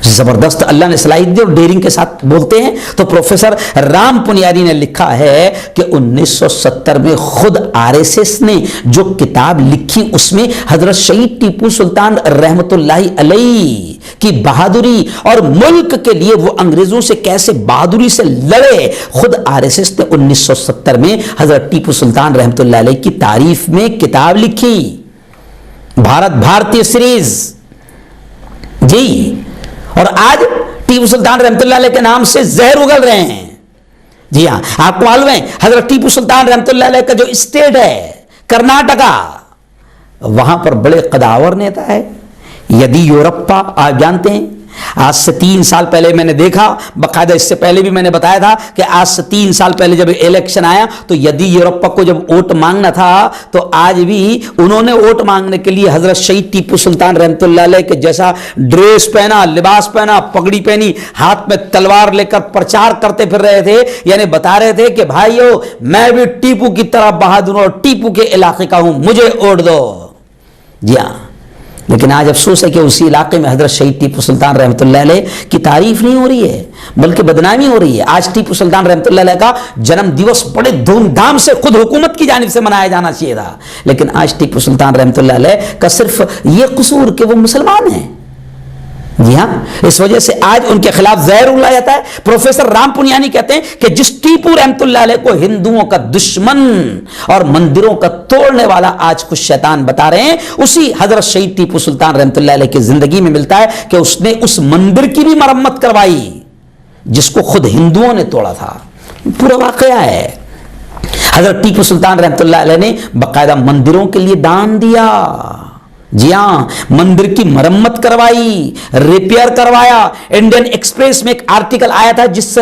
زبردست اللہ نے صلاحیت دی اور ڈیرنگ کے ساتھ بولتے ہیں، تو پروفیسر رام پنیاری نے لکھا ہے کہ 1970 میں خود RSS نے جو کتاب لکھی اس میں حضرت شہید ٹیپو سلطان رحمۃ اللہ علیہ کی بہادری اور ملک کے لیے وہ انگریزوں سے کیسے بہادری سے لڑے، خود RSS نے 1970 میں حضرت ٹیپو سلطان رحمۃ اللہ علیہ کی تعریف میں کتاب لکھی، بھارت بھارتی سیریز جی۔ اور آج ٹیپو سلطان رحمۃ اللہ علیہ کے نام سے زہر اگل رہے ہیں۔ جی ہاں، آپ کو معلوم ہے حضرت ٹیپو سلطان رحمۃ اللہ علیہ کا جو اسٹیٹ ہے کرناٹکا، وہاں پر بڑے قداور نیتا ہے یدیورپا، آپ جانتے ہیں۔ آج سے 3 سال پہلے میں نے دیکھا، باقاعدہ اس سے پہلے بھی میں نے بتایا تھا کہ آج سے 3 سال پہلے جب الیکشن آیا تو یدیورپا کو جب ووٹ مانگنا تھا تو آج بھی انہوں نے ووٹ مانگنے کے لیے حضرت شہید ٹیپو سلطان رحمۃ اللہ علیہ کے جیسا ڈریس پہنا، لباس پہنا، پگڑی پہنی، ہاتھ میں تلوار لے کر پرچار کرتے پھر رہے تھے، یعنی بتا رہے تھے کہ بھائیو میں بھی ٹیپو کی طرح بہادر اور ٹیپو کے علاقے کا ہوں، مجھے ووٹ دو۔ جی ہاں، لیکن آج افسوس ہے کہ اسی علاقے میں حضرت شہید ٹیپو سلطان رحمۃ اللہ علیہ کی تعریف نہیں ہو رہی ہے بلکہ بدنامی ہو رہی ہے۔ آج ٹیپو سلطان رحمۃ اللہ علیہ کا جنم دیوس بڑے دھوم دھام سے خود حکومت کی جانب سے منایا جانا چاہیے تھا، لیکن آج ٹیپو سلطان رحمۃ اللہ علیہ کا صرف یہ قصور کہ وہ مسلمان ہیں۔ جی ہاں، اس وجہ سے آج ان کے خلاف زہر اگلا جاتا ہے۔ پروفیسر رام پنیانی کہتے ہیں کہ جس ٹیپو رحمۃ اللہ علیہ کو ہندوؤں کا دشمن اور مندروں کا توڑنے والا آج کچھ شیطان بتا رہے ہیں، اسی حضرت شہید ٹیپو سلطان رحمۃ اللہ علیہ کی زندگی میں ملتا ہے کہ اس نے اس مندر کی بھی مرمت کروائی جس کو خود ہندوؤں نے توڑا تھا۔ پورا واقعہ ہے۔ حضرت ٹیپو سلطان رحمۃ اللہ علیہ نے باقاعدہ مندروں کے لیے دان دیا، جی ہاں، مندر کی مرمت کروائی، ریپیئر کروایا۔ انڈین ایکسپریس میں ایک آرٹیکل آیا تھا جس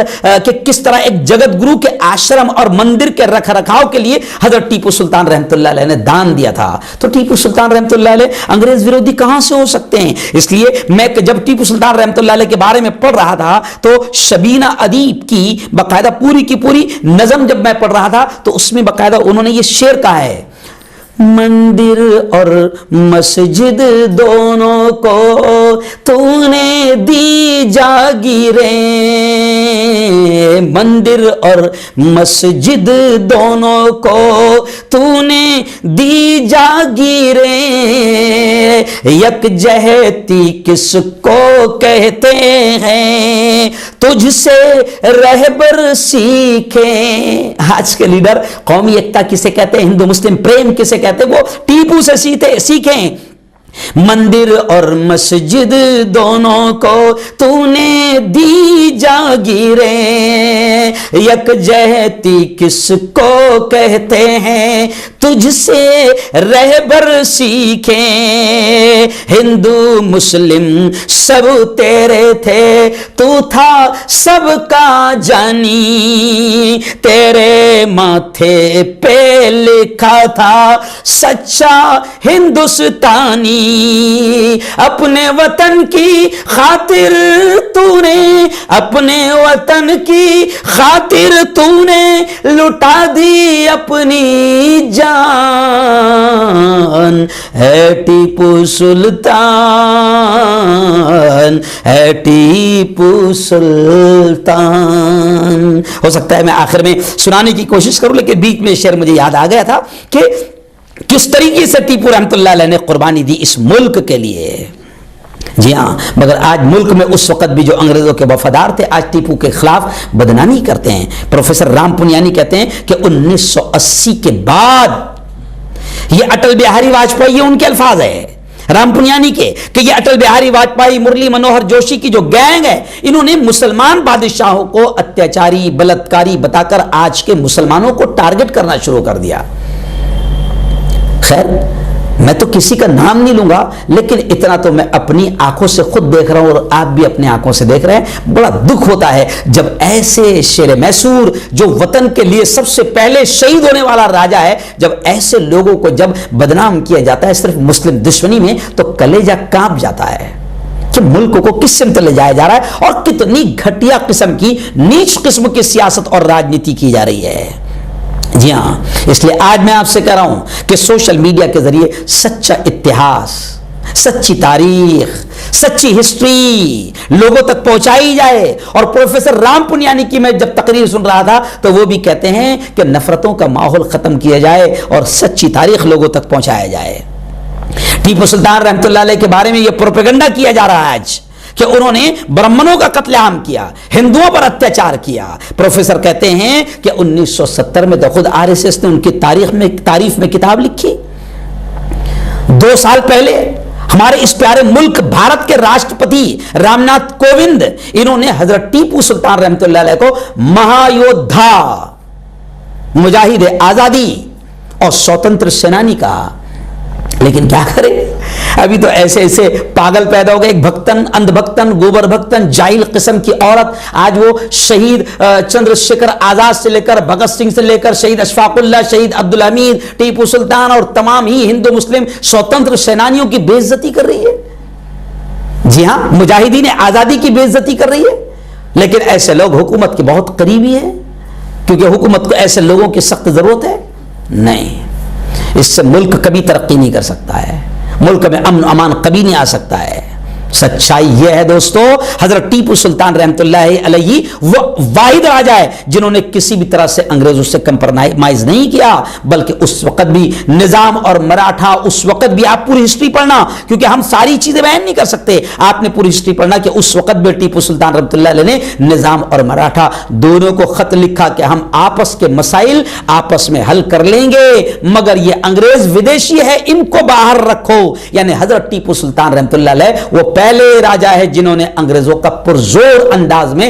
کہ کس طرح ایک جگت گرو کے آشرم اور مندر کے رکھ رکھاؤ کے لیے حضرت ٹیپو سلطان رحمۃ اللہ علیہ نے دان دیا تھا۔ تو ٹیپو سلطان رحمۃ اللہ علیہ انگریز ویرودھی کہاں سے ہو سکتے ہیں؟ اس لیے میں جب ٹیپو سلطان رحمۃ اللہ علیہ کے بارے میں پڑھ رہا تھا تو شبینہ ادیب کی باقاعدہ پوری کی پوری نظم جب میں پڑھ رہا تھا تو اس میں باقاعدہ انہوں نے یہ شعر کہا ہے، مندر اور مسجد دونوں کو تو نے دی جاگیریں، مندر اور مسجد دونوں کو تو نے دی جاگیریں، یکجہتی کس کو کہتے ہیں تجھ سے رہبر سیکھیں۔ آج کے لیڈر قومی ایکتا کسے کہتے ہیں، ہندو مسلم پریم کسے کہتے ہیں، وہ ٹیپو سے سیکھیں۔ مندر اور مسجد دونوں کو تو نے دی جاگیریں، یکجہتی کس کو کہتے ہیں تجھ سے رہبر سیکھیں، ہندو مسلم سب تیرے تھے تو تھا سب کا جانی، تیرے ماتھے پہ لکھا تھا سچا ہندوستانی، اپنے وطن کی خاطر تو نے، اپنے وطن کی خاطر تو نے لٹا دی اپنی جان، ہے ٹیپو سلطان، ہے ٹیپو سلطان۔ ہو سکتا ہے میں آخر میں سنانے کی کوشش کروں لیکن بیچ میں شعر مجھے یاد آ گیا تھا کہ کس طریقے سے ٹیپو رحمۃ اللہ علیہ نے قربانی دی اس ملک کے لیے۔ جی ہاں، مگر آج ملک میں اس وقت بھی جو انگریزوں کے وفادار تھے آج ٹیپو کے خلاف بدنامی کرتے ہیں۔ پروفیسر رام پنیانی کہتے ہیں کہ 1980 کے بعد یہ اٹل بہاری واجپئی، یہ ان کے الفاظ ہے رام پنیانی کے، کہ یہ اٹل بہاری واجپئی، مرلی منوہر جوشی کی جو گینگ ہے، انہوں نے مسلمان بادشاہوں کو اتیاچاری بلاتکاری بتا کر آج کے مسلمانوں کو ٹارگٹ کرنا شروع کر دیا۔ خیر، میں تو کسی کا نام نہیں لوں گا، لیکن اتنا تو میں اپنی آنکھوں سے خود دیکھ رہا ہوں اور آپ بھی اپنی آنکھوں سے دیکھ رہے ہیں۔ بڑا دکھ ہوتا ہے جب ایسے شیر میسور جو وطن کے لیے سب سے پہلے شہید ہونے والا راجا ہے، جب ایسے لوگوں کو جب بدنام کیا جاتا ہے صرف مسلم دشمنی میں، تو کلیجہ کانپ جاتا ہے کہ ملک کو کس سمت لے جایا جا رہا ہے اور کتنی گھٹیا قسم کی، نیچ قسم کی سیاست اور راجنیتی کی جا رہی ہے۔ جی ہاں، اس لیے آج میں آپ سے کہہ رہا ہوں کہ سوشل میڈیا کے ذریعے سچا اتہاس، سچی تاریخ، سچی ہسٹری لوگوں تک پہنچائی جائے۔ اور پروفیسر رام پنیانی کی میں جب تقریر سن رہا تھا تو وہ بھی کہتے ہیں کہ نفرتوں کا ماحول ختم کیا جائے اور سچی تاریخ لوگوں تک پہنچایا جائے۔ ٹیپو سلطان رحمۃ اللہ علیہ کے بارے میں یہ پروپیگنڈا کیا جا رہا ہے آج کہ انہوں نے برہمنوں کا قتل عام کیا، ہندوؤں پر اتیاچار کیا۔ پروفیسر کہتے ہیں کہ 1970 میں تو خود RSS نے ان کی تعریف میں کتاب لکھی۔ 2 سال پہلے ہمارے اس پیارے ملک بھارت کے راشٹرپتی رام ناتھ کووند، انہوں نے حضرت ٹیپو سلطان رحمۃ اللہ علیہ کو مہایودھا، مجاہد آزادی اور سوتنتر سینانی کہا۔ لیکن کیا کرے، ابھی تو ایسے ایسے پاگل پیدا ہو گئے، ایک بھکتن، اندھ بھکتن، گوبر بھکتن، جاہل قسم کی عورت آج وہ شہید چندر شیکھر آزاد سے لے کر بھگت سنگھ سے لے کر شہید اشفاق اللہ، شہید عبدالحمید، ٹیپو سلطان اور تمام ہی ہندو مسلم سوتنتر سینانیوں کی بے عزتی کر رہی ہے۔ جی ہاں، مجاہدین آزادی کی بے عزتی کر رہی ہے۔ لیکن ایسے لوگ حکومت کے بہت قریبی ہیں، کیونکہ حکومت کو ایسے لوگوں کی سخت ضرورت ہے۔ نہیں، اس سے ملک کبھی ترقی نہیں کر سکتا ہے، ملک میں امن و امان کبھی نہیں آ سکتا ہے۔ سچائی یہ ہے دوستو، حضرت ٹیپو سلطان رحمۃ اللہ علیہ وہ واحد راجا ہے جنہوں نے کسی بھی طرح سے انگریزوں سے کمپرمائز نہیں کیا، بلکہ اس وقت بھی نظام اور مراٹھا، اس وقت بھی آپ پوری ہسٹری پڑھنا، کیونکہ ہم ساری چیزیں بیان نہیں کر سکتے، آپ نے پوری ہسٹری پڑھنا کہ اس وقت بھی ٹیپو سلطان رحمۃ اللہ علیہ نے نظام اور مراٹھا دونوں کو خط لکھا کہ ہم آپس کے مسائل آپس میں حل کر لیں گے، مگر یہ انگریز ودیشی ہے، ان کو باہر رکھو۔ یعنی حضرت ٹیپو سلطان رحمۃ اللہ علیہ وہ پہلے راجا ہے جنہوں نے انگریزوں کا پرزور انداز میں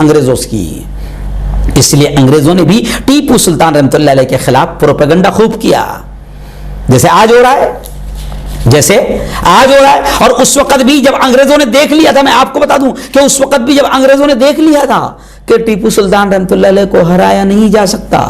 انگریزوں کی۔ اس لیے انگریزوں نے بھی ٹیپو سلطان رحمۃ اللہ علیہ کے خلاف پروپیگنڈا خوب کیا، جیسے آج ہو رہا ہے اور اس وقت بھی جب انگریزوں نے دیکھ لیا تھا، میں آپ کو بتا دوں کہ اس وقت بھی جب انگریزوں نے دیکھ لیا تھا کہ ٹیپو سلطان رحمۃ اللہ علیہ کو ہرایا نہیں جا سکتا،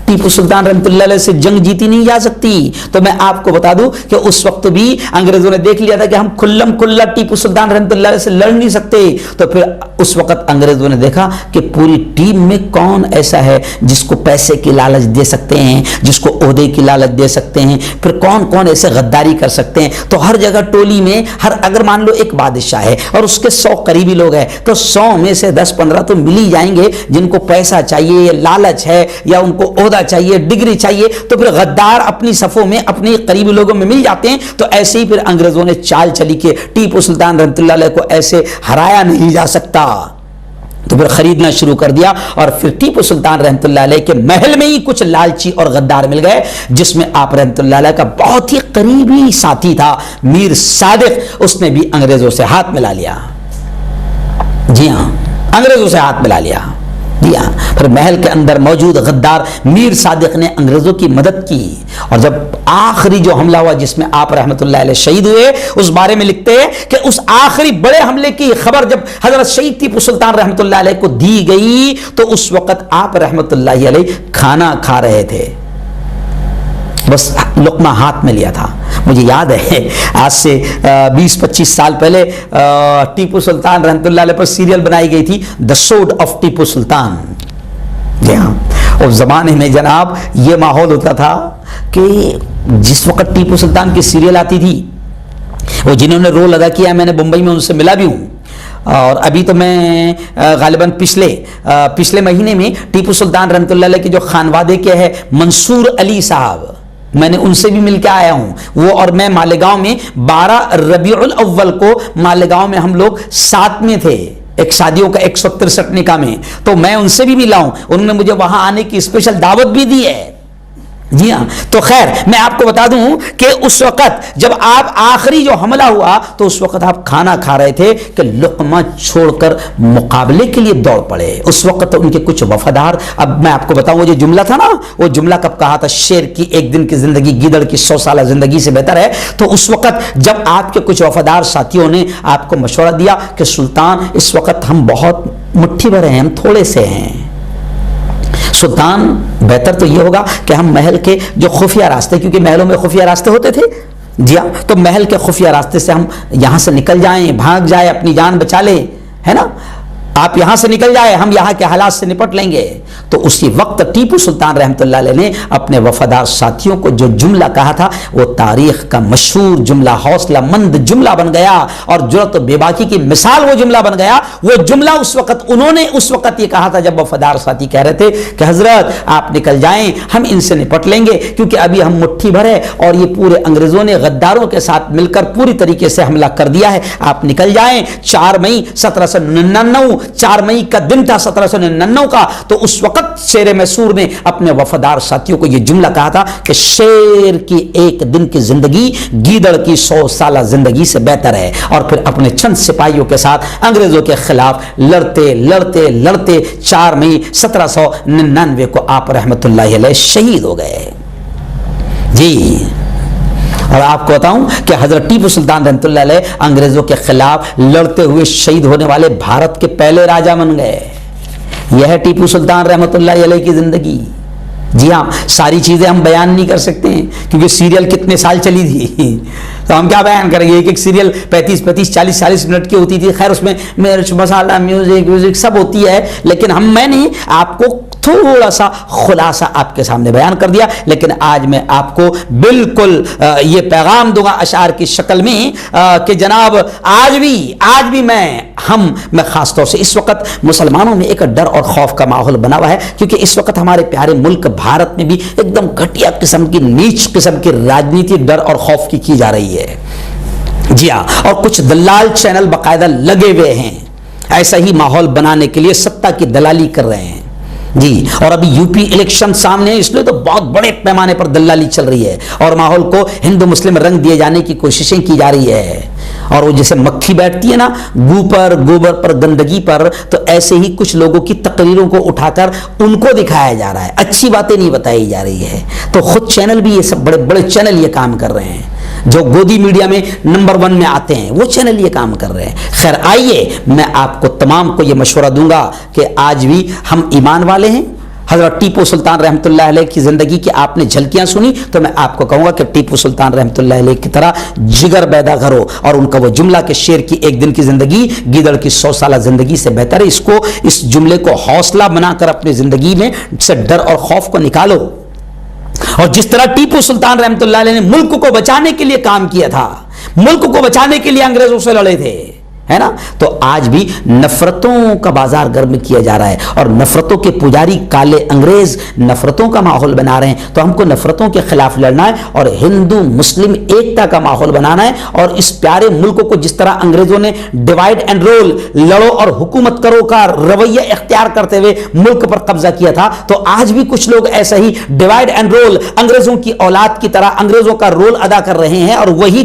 ٹیپو سلطان رحمۃ اللہ علیہ سے جنگ جیتی نہیں جا سکتی، تو میں آپ کو بتا دوں کہ اس وقت بھی انگریزوں نے دیکھ لیا تھا کہ ہم کھلم کھلا ٹیپو سلطان رحمۃ اللہ علیہ سے لڑ نہیں سکتے۔ تو پھر اس وقت انگریزوں نے دیکھا کہ پوری ٹیم میں کون ایسا ہے جس کو پیسے کی لالچ دے سکتے ہیں، جس کو عہدے کی لالچ دے سکتے ہیں، پھر کون ایسے غداری کر سکتے ہیں۔ تو ہر جگہ ٹولی میں اگر مان لو ایک بادشاہ ہے اور اس کے 100 قریبی لوگ ہیں، تو 100 میں سے 10-15 تو مل ہی جائیں گے جن کو پیسہ چاہیے، لالچ ہے یا ان کو عہدہ چاہیے، ڈگری چاہیے، تو پھر غدار اپنی صفوں میں اپنے قریبی لوگوں میں مل جاتے ہیں۔ تو ایسے ہی پھر انگریزوں نے چال چلی کہ ٹیپو سلطان رحمۃ اللہ علیہ کو ایسے ہرایا نہیں جا سکتا، تو پھر خریدنا شروع کر دیا، اور پھر ٹیپو سلطان رحمۃ اللہ علیہ کے محل میں ہی کچھ لالچی اور غدار مل گئے، جس میں آپ رحمۃ اللہ علیہ کا بہت ہی قریبی ساتھی تھا میر صادق، اس نے بھی انگریزوں سے ہاتھ ملا لیا۔ جی ہاں، انگریزوں سے ہاتھ ملا لیا۔ جی ہاں، پھر محل کے اندر موجود غدار میر صادق نے انگریزوں کی مدد کی، اور جب آخری جو حملہ ہوا جس میں آپ رحمت اللہ علیہ شہید ہوئے، اس بارے میں لکھتے ہیں کہ اس آخری بڑے حملے کی خبر جب حضرت شہید ٹیپو سلطان رحمت اللہ علیہ کو دی گئی تو اس وقت آپ رحمت اللہ علیہ کھانا کھا رہے تھے، بس لقمہ ہاتھ میں لیا تھا۔ مجھے یاد ہے آج سے 20-25 سال پہلے ٹیپو سلطان رحمت اللہ علیہ پر سیریل بنائی گئی تھی دا سوڈ آف ٹیپو سلطان۔ جی ہاں، اس زمانے میں جناب یہ ماحول ہوتا تھا کہ جس وقت ٹیپو سلطان کی سیریل آتی تھی، وہ جنہوں نے رول ادا کیا میں نے بمبئی میں ان سے ملا بھی ہوں، اور ابھی تو میں غالباً پچھلے مہینے میں ٹیپو سلطان رحمت اللہ علیہ کے جو خانوادے کے ہے منصور علی صاحب، میں نے ان سے بھی مل کے آیا ہوں، وہ اور میں مالیگاؤں میں 12 ربیع الاول کو مالیگاؤں میں ہم لوگ ساتھ میں تھے، ایک شادیوں کا 163 نکاح میں، تو میں ان سے بھی ملا ہوں، انہوں نے مجھے وہاں آنے کی اسپیشل دعوت بھی دی ہے۔ جی ہاں، تو خیر میں آپ کو بتا دوں کہ اس وقت جب آپ آخری جو حملہ ہوا تو اس وقت آپ کھانا کھا رہے تھے کہ لقمہ چھوڑ کر مقابلے کے لیے دوڑ پڑے۔ اس وقت ان کے کچھ وفادار، اب میں آپ کو بتاؤں وہ جو جملہ تھا نا، وہ جملہ کب کہا تھا، شیر کی 1 دن کی زندگی گیدڑ کی 100 سالہ زندگی سے بہتر ہے، تو اس وقت جب آپ کے کچھ وفادار ساتھیوں نے آپ کو مشورہ دیا کہ سلطان اس وقت ہم بہت مٹھی بھرے ہیں، ہم تھوڑے سے ہیں، سلطان بہتر تو یہ ہوگا کہ ہم محل کے جو خفیہ راستے، کیونکہ محلوں میں خفیہ راستے ہوتے تھے، جی ہاں، تو محل کے خفیہ راستے سے ہم یہاں سے نکل جائیں، بھاگ جائیں، اپنی جان بچا لیں، ہے نا، آپ یہاں سے نکل جائیں، ہم یہاں کے حالات سے نپٹ لیں گے۔ تو اسی وقت ٹیپو سلطان رحمۃ اللہ علیہ نے اپنے وفادار ساتھیوں کو جو جملہ کہا تھا وہ تاریخ کا مشہور جملہ، حوصلہ مند جملہ بن گیا، اور جرأت و بے باکی کی مثال وہ جملہ بن گیا۔ وہ جملہ اس وقت انہوں نے اس وقت یہ کہا تھا جب وفادار ساتھی کہہ رہے تھے کہ حضرت آپ نکل جائیں، ہم ان سے نپٹ لیں گے، کیونکہ ابھی ہم مٹھی بھر ہے اور یہ پورے انگریزوں نے غداروں کے ساتھ مل کر پوری طریقے سے حملہ کر دیا ہے، آپ نکل جائیں۔ 4 مئی 1799 4 مئی کا دن تھا 1799 کا، تو اس وقت شیر میسور نے اپنے وفادار ساتھیوں کو یہ جملہ کہا تھا کہ شیر کی 1 دن کی زندگی گیدڑ کی 100 سالہ زندگی سے بہتر ہے، اور پھر اپنے چند سپاہیوں کے ساتھ انگریزوں کے خلاف لڑتے لڑتے لڑتے 4 مئی 1799 کو آپ رحمت اللہ علیہ شہید ہو گئے۔ جی، اور آپ کو بتاؤں کہ حضرت ٹیپو سلطان رحمۃ اللہ علیہ انگریزوں کے خلاف لڑتے ہوئے شہید ہونے والے بھارت کے پہلے راجا بن گئے۔ یہ ہے ٹیپو سلطان رحمۃ اللہ علیہ کی زندگی۔ جی ہاں، ساری چیزیں ہم بیان نہیں کر سکتے ہیں کیونکہ سیریل کتنے سال چلی تھی، تو ہم کیا بیان کریں گے، ایک سیریل 35 40 منٹ کی ہوتی تھی، خیر اس میں مرچ مسالہ میوزک سب ہوتی ہے، لیکن میں نے آپ کو تھوڑا سا خلاصہ آپ کے سامنے بیان کر دیا، لیکن آج میں آپ کو بالکل یہ پیغام دوں گا اشعار کی شکل میں کہ جناب آج بھی میں خاص طور سے اس وقت مسلمانوں میں ایک ڈر اور خوف کا ماحول بنا ہوا ہے، کیونکہ اس وقت ہمارے پیارے ملک بھارت میں بھی ایک دم گھٹیا قسم کی، نیچ قسم کی راجنیتی ڈر اور خوف کی جا رہی ہے۔ جی ہاں، اور کچھ دلال چینل باقاعدہ لگے ہوئے ہیں ایسا ہی ماحول بنانے کے لیے، ستہ کی دلالی کر رہے ہیں۔ جی، اور ابھی یو پی الیکشن سامنے ہے، اس لیے تو بہت بڑے پیمانے پر دلالی چل رہی ہے اور ماحول کو ہندو مسلم رنگ دیے جانے کی کوششیں کی جا رہی ہے، اور وہ جیسے مکھی بیٹھتی ہے نا گوبر پر گندگی پر، تو ایسے ہی کچھ لوگوں کی تقریروں کو اٹھا کر ان کو دکھایا جا رہا ہے، اچھی باتیں نہیں بتائی جا رہی ہے۔ تو خود چینل بھی، یہ سب بڑے بڑے چینل یہ کام کر رہے ہیں، جو گودی میڈیا میں نمبر 1 میں آتے ہیں، وہ چینل یہ کام کر رہے ہیں۔ خیر آئیے، میں آپ کو تمام کو یہ مشورہ دوں گا کہ آج بھی ہم ایمان والے ہیں۔ حضرت ٹیپو سلطان رحمۃ اللہ علیہ کی زندگی کی آپ نے جھلکیاں سنی، تو میں آپ کو کہوں گا کہ ٹیپو سلطان رحمۃ اللہ علیہ کی طرح جگر پیدا کرو، اور ان کا وہ جملہ کہ شیر کی 1 دن کی زندگی گیدڑ کی 100 سالہ زندگی سے بہتر ہے، اس جملے کو حوصلہ بنا کر اپنی زندگی میں سے ڈر اور خوف کو نکالو۔ اور جس طرح ٹیپو سلطان رحمۃ اللہ علیہ نے ملک کو بچانے کے لیے کام کیا تھا، ملک کو بچانے کے لیے انگریزوں سے لڑے تھے، ہے نا، تو آج بھی نفرتوں کا بازار گرم کیا جا رہا ہے، اور نفرتوں کے پجاری کالے انگریز نفرتوں کا ماحول بنا رہے ہیں، تو ہم کو نفرتوں کے خلاف لڑنا ہے اور ہندو مسلم ایکتا کا ماحول بنانا ہے، اور اس پیارے ملک کو جس طرح انگریزوں نے ڈیوائڈ اینڈ رول، لڑو اور حکومت کرو کا رویہ اختیار کرتے ہوئے ملک پر قبضہ کیا تھا، تو آج بھی کچھ لوگ ایسا ہی ڈیوائڈ اینڈ رول انگریزوں کی اولاد کی طرح انگریزوں کا رول ادا کر رہے ہیں اور وہی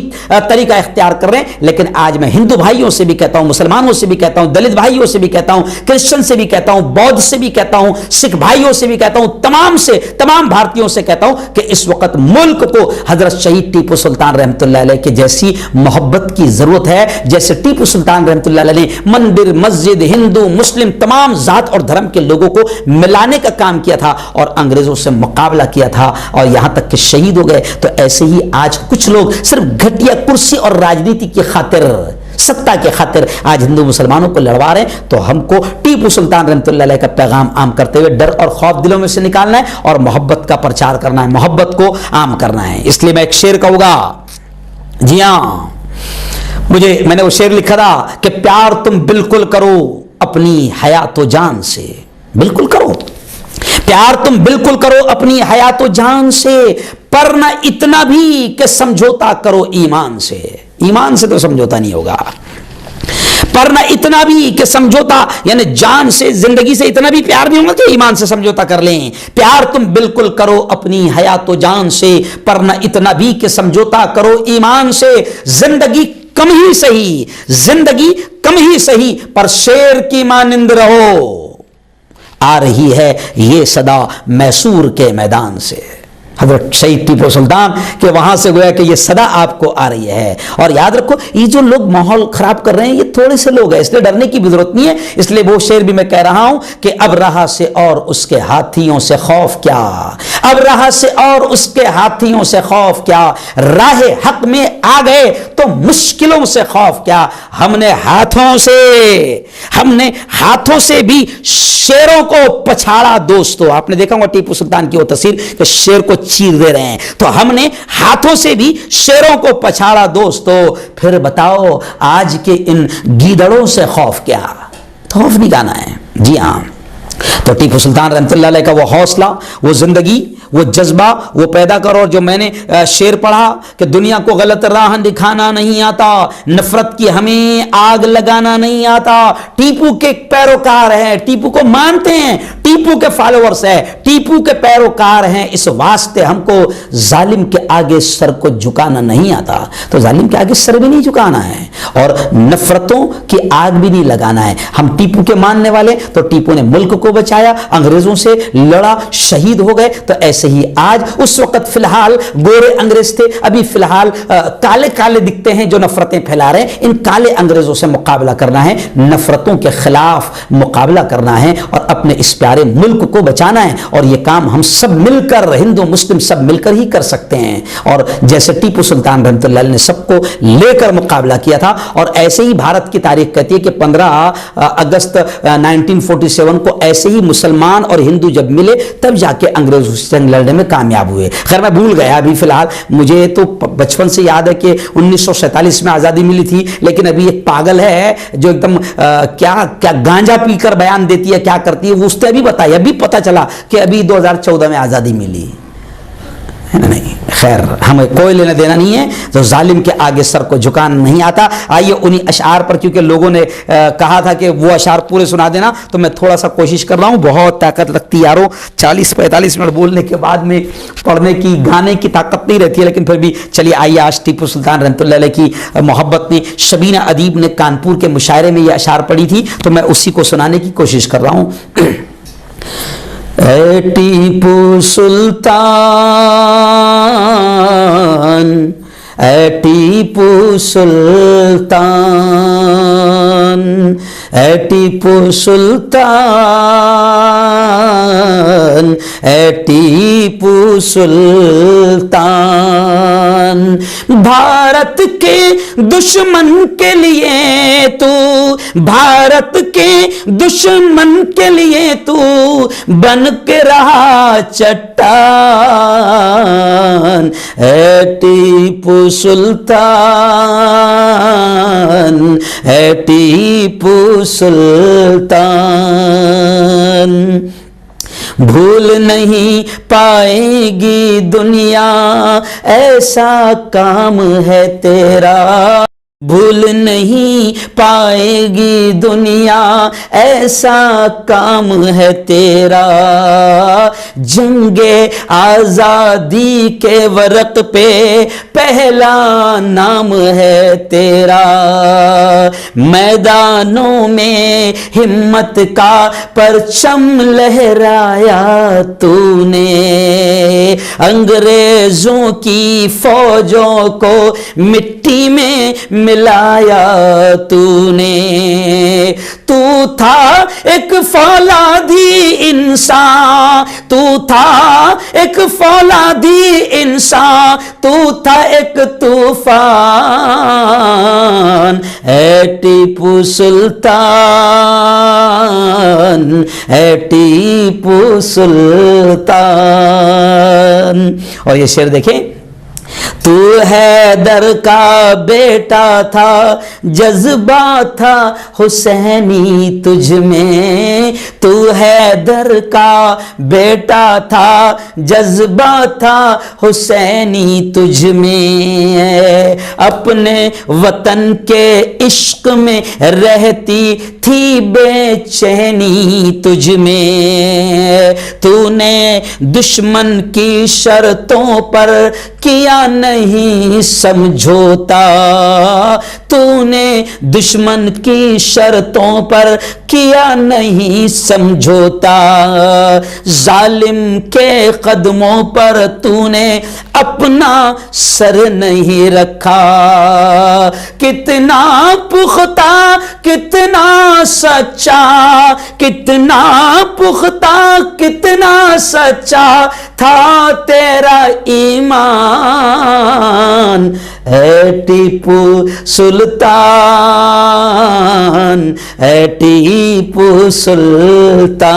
طریقہ اختیار کر رہے ہیں۔ لیکن آج میں ہندو بھائیوں سے بھی کہتا ہوں، مسلمانوں سے بھی کہتا ہوں، دلت بھائیوں سے بھی کہتا ہوں، کرسچن سے بھی کہتا ہوں، بودھ سے بھی کہتا ہوں، سکھ بھائیوں سے بھی کہتا ہوں، تمام بھارتیوں سے کہتا ہوں کہ اس وقت ملک کو حضرت شہید ٹیپو سلطان رحمۃ اللہ علیہ کے جیسی محبت کی ضرورت ہے، جیسے ٹیپو سلطان رحمۃ اللہ علیہ نے مندر مسجد ہندو مسلم تمام ذات اور دھرم کے لوگوں کو ملانے کا کام کیا تھا اور انگریزوں سے مقابلہ کیا تھا اور یہاں تک کہ شہید ہو گئے۔ تو ایسے ہی آج کچھ لوگ صرف گھٹیا کرسی اور راجنیتی کی خاطر، ستہ کے خاطر آج ہندو مسلمانوں کو لڑوا رہے ہیں، تو ہم کو ٹیپو سلطان رحمۃ اللہ علیہ کا پیغام عام کرتے ہوئے ڈر اور خوف دلوں میں سے نکالنا ہے اور محبت کا پرچار کرنا ہے، محبت کو عام کرنا ہے۔ اس لیے میں ایک شعر کہوں گا، جی ہاں، میں نے وہ شعر لکھا تھا کہ پیار تم بالکل کرو اپنی حیات و جان سے، بالکل کرو پیار، تم بالکل کرو اپنی حیات و جان سے، پر نہ اتنا بھی کہ سمجھوتا کرو ایمان سے. ایمان سے تو سمجھوتا نہیں ہوگا. پر نہ اتنا بھی کہ سمجھوتا یعنی جان سے زندگی سے اتنا بھی پیار نہیں ہوگا کہ ایمان سے سمجھوتا کر لیں. پیار تم بالکل کرو اپنی حیات و جان سے, پر نہ اتنا بھی کہ سمجھوتا کرو ایمان سے. زندگی کم ہی صحیح, زندگی کم ہی صحیح, پر شیر کی مانند رہو. آ رہی ہے یہ صدا میسور کے میدان سے. حضرت شہید ٹیپو سلطان کہ وہاں سے گویا کہ یہ صدا آپ کو آ رہی ہے. اور یاد رکھو یہ جو لوگ ماحول خراب کر رہے ہیں یہ تھوڑے سے لوگ ہیں, اس لیے ڈرنے کی بھی ضرورت نہیں ہے. اس لیے وہ شعر بھی میں کہہ رہا ہوں کہ اب رہا سے اور اس کے ہاتھیوں سے خوف کیا, اب رہا سے اور اس کے ہاتھیوں سے خوف کیا, راہ حق میں آ گئے تو مشکلوں سے خوف کیا. ہم نے ہاتھوں سے بھی شیروں کو پچھاڑا دوستو. آپ نے دیکھا ہوگا ٹیپو سلطان کی وہ تصویر کہ شیر کو چیر دے رہے ہیں, تو ہم نے ہاتھوں سے بھی شیروں کو پچھاڑا دوستو. پھر بتاؤ آج کے ان گیدڑوں سے خوف کیا. خوف نہیں گانا ہے. جی ہاں, تو ٹیپو سلطان رحمۃ اللہ علیہ کا وہ حوصلہ, وہ زندگی, وہ جذبہ وہ پیدا کرو. اور جو میں نے شعر پڑھا کہ دنیا کو غلط راہ دکھانا نہیں آتا, نفرت کی ہمیں آگ لگانا نہیں آتا. ٹیپو کے پیروکار ہیں, ٹیپو کو مانتے ہیں, ٹیپو کے فالوورز ہیں, ٹیپو کے پیروکار ہیں, اس واسطے ہم کو ظالم کے آگے سر کو جھکانا نہیں آتا. تو ظالم کے آگے سر بھی نہیں جھکانا ہے اور نفرتوں کی آگ بھی نہیں لگانا ہے. ہم ٹیپو کے ماننے والے, تو ٹیپو نے ملک کو بچایا, انگریزوں سے لڑا, شہید ہو گئے. تو ایسے ہی آج اس وقت فی الحال گورے انگریز تھے, ابھی فی الحال کالے کالے دکھتے ہیں جو نفرتیں پھیلا رہے ہیں. ان کالے انگریزوں سے مقابلہ کرنا ہے, نفرتوں کے خلاف مقابلہ کرنا ہے اور اپنے اس پیارے ملک کو بچانا ہے. اور یہ کام ہم سب مل کر, ہندو مسلم سب مل کر ہی کر سکتے ہیں. اور جیسے ٹیپو سلطان رحمۃ اللہ علیہ نے سب کو لے کر مقابلہ کیا تھا, اور ایسے ہی بھارت کی تاریخ کہتی ہے کہ 15 اگست 1947 کو ایسے ہی مسلمان اور ہندو جب ملے تب جا کے انگریزوں سے جنگ لڑنے میں کامیاب ہوئے. خیر میں بھول گیا ابھی فی الحال, مجھے تو بچپن سے یاد ہے کہ 1947 میں آزادی ملی تھی, لیکن ابھی ایک پاگل ہے جو ایک دم کیا گانجا پی کر بیان دیتی ہے, کیا کرتی ہے وہ اس نے ابھی بتایا, ابھی پتا چلا کہ ابھی 2014 میں آزادی ملی ہے نا. نہیں خیر, ہمیں کوئی لینا دینا نہیں ہے, تو ظالم کے آگے سر کو جھکانا نہیں آتا. آئیے انہی اشعار پر, کیونکہ لوگوں نے کہا تھا کہ وہ اشعار پورے سنا دینا, تو میں تھوڑا سا کوشش کر رہا ہوں. بہت طاقت لگتی یارو, 40-45 منٹ بولنے کے بعد میں پڑھنے کی, گانے کی طاقت نہیں رہتی ہے, لیکن پھر بھی چلیے آئیے. آج ٹیپو سلطان رحمۃ اللہ علیہ کی محبت میں شبینہ ادیب نے کانپور کے مشاعرے میں یہ اشعار پڑھی تھی, تو میں اسی کو سنانے کی کوشش کر رہا ہوں. اے ٹیپو سلطان, اے ٹیپو سلطان, اے ٹیپو سلطان, اے ٹیپو سلطان. بھارت کے دشمن کے لیے تو, بھارت کے دشمن کے لیے تو بن کے رہا چٹان. اے ٹیپو سلطان, اے ٹیپو سلطان. بھول نہیں پائے گی دنیا ایسا کام ہے تیرا, بھول نہیں پائے گی دنیا ایسا کام ہے تیرا. جنگ آزادی کے ورق پہ پہلا نام ہے تیرا. میدانوں میں ہمت کا پرچم لہرایا تو نے, انگریزوں کی فوجوں کو مٹی میں ملایا تو نے. تو تھا ایک فولادی انسان, تو تھا ایک فولادی انسان, تو تھا ایک طوفان. اے ٹیپو سلطان, اے ٹیپو سلطان. اور یہ شعر دیکھیں, تو حیدر کا بیٹا تھا جذبہ تھا حسینی تجھ میں، تو حیدر کا بیٹا تھا جذبہ تھا حسینی تجھ میں، اپنے وطن کے عشق میں رہتی تھی بے چینی تجھ میں، تو نے دشمن کی شرطوں پر کیا نہیں سمجھوتا، تو نے دشمن کی شرطوں پر کیا نہیں سمجھوتا، ظالم کے قدموں پر تو نے اپنا سر نہیں رکھا، کتنا پختہ کتنا سچا، کتنا پختہ کتنا سچا تھا تیرا ایمان، اے ٹیپو سلطان، اے ٹیپو سلطان۔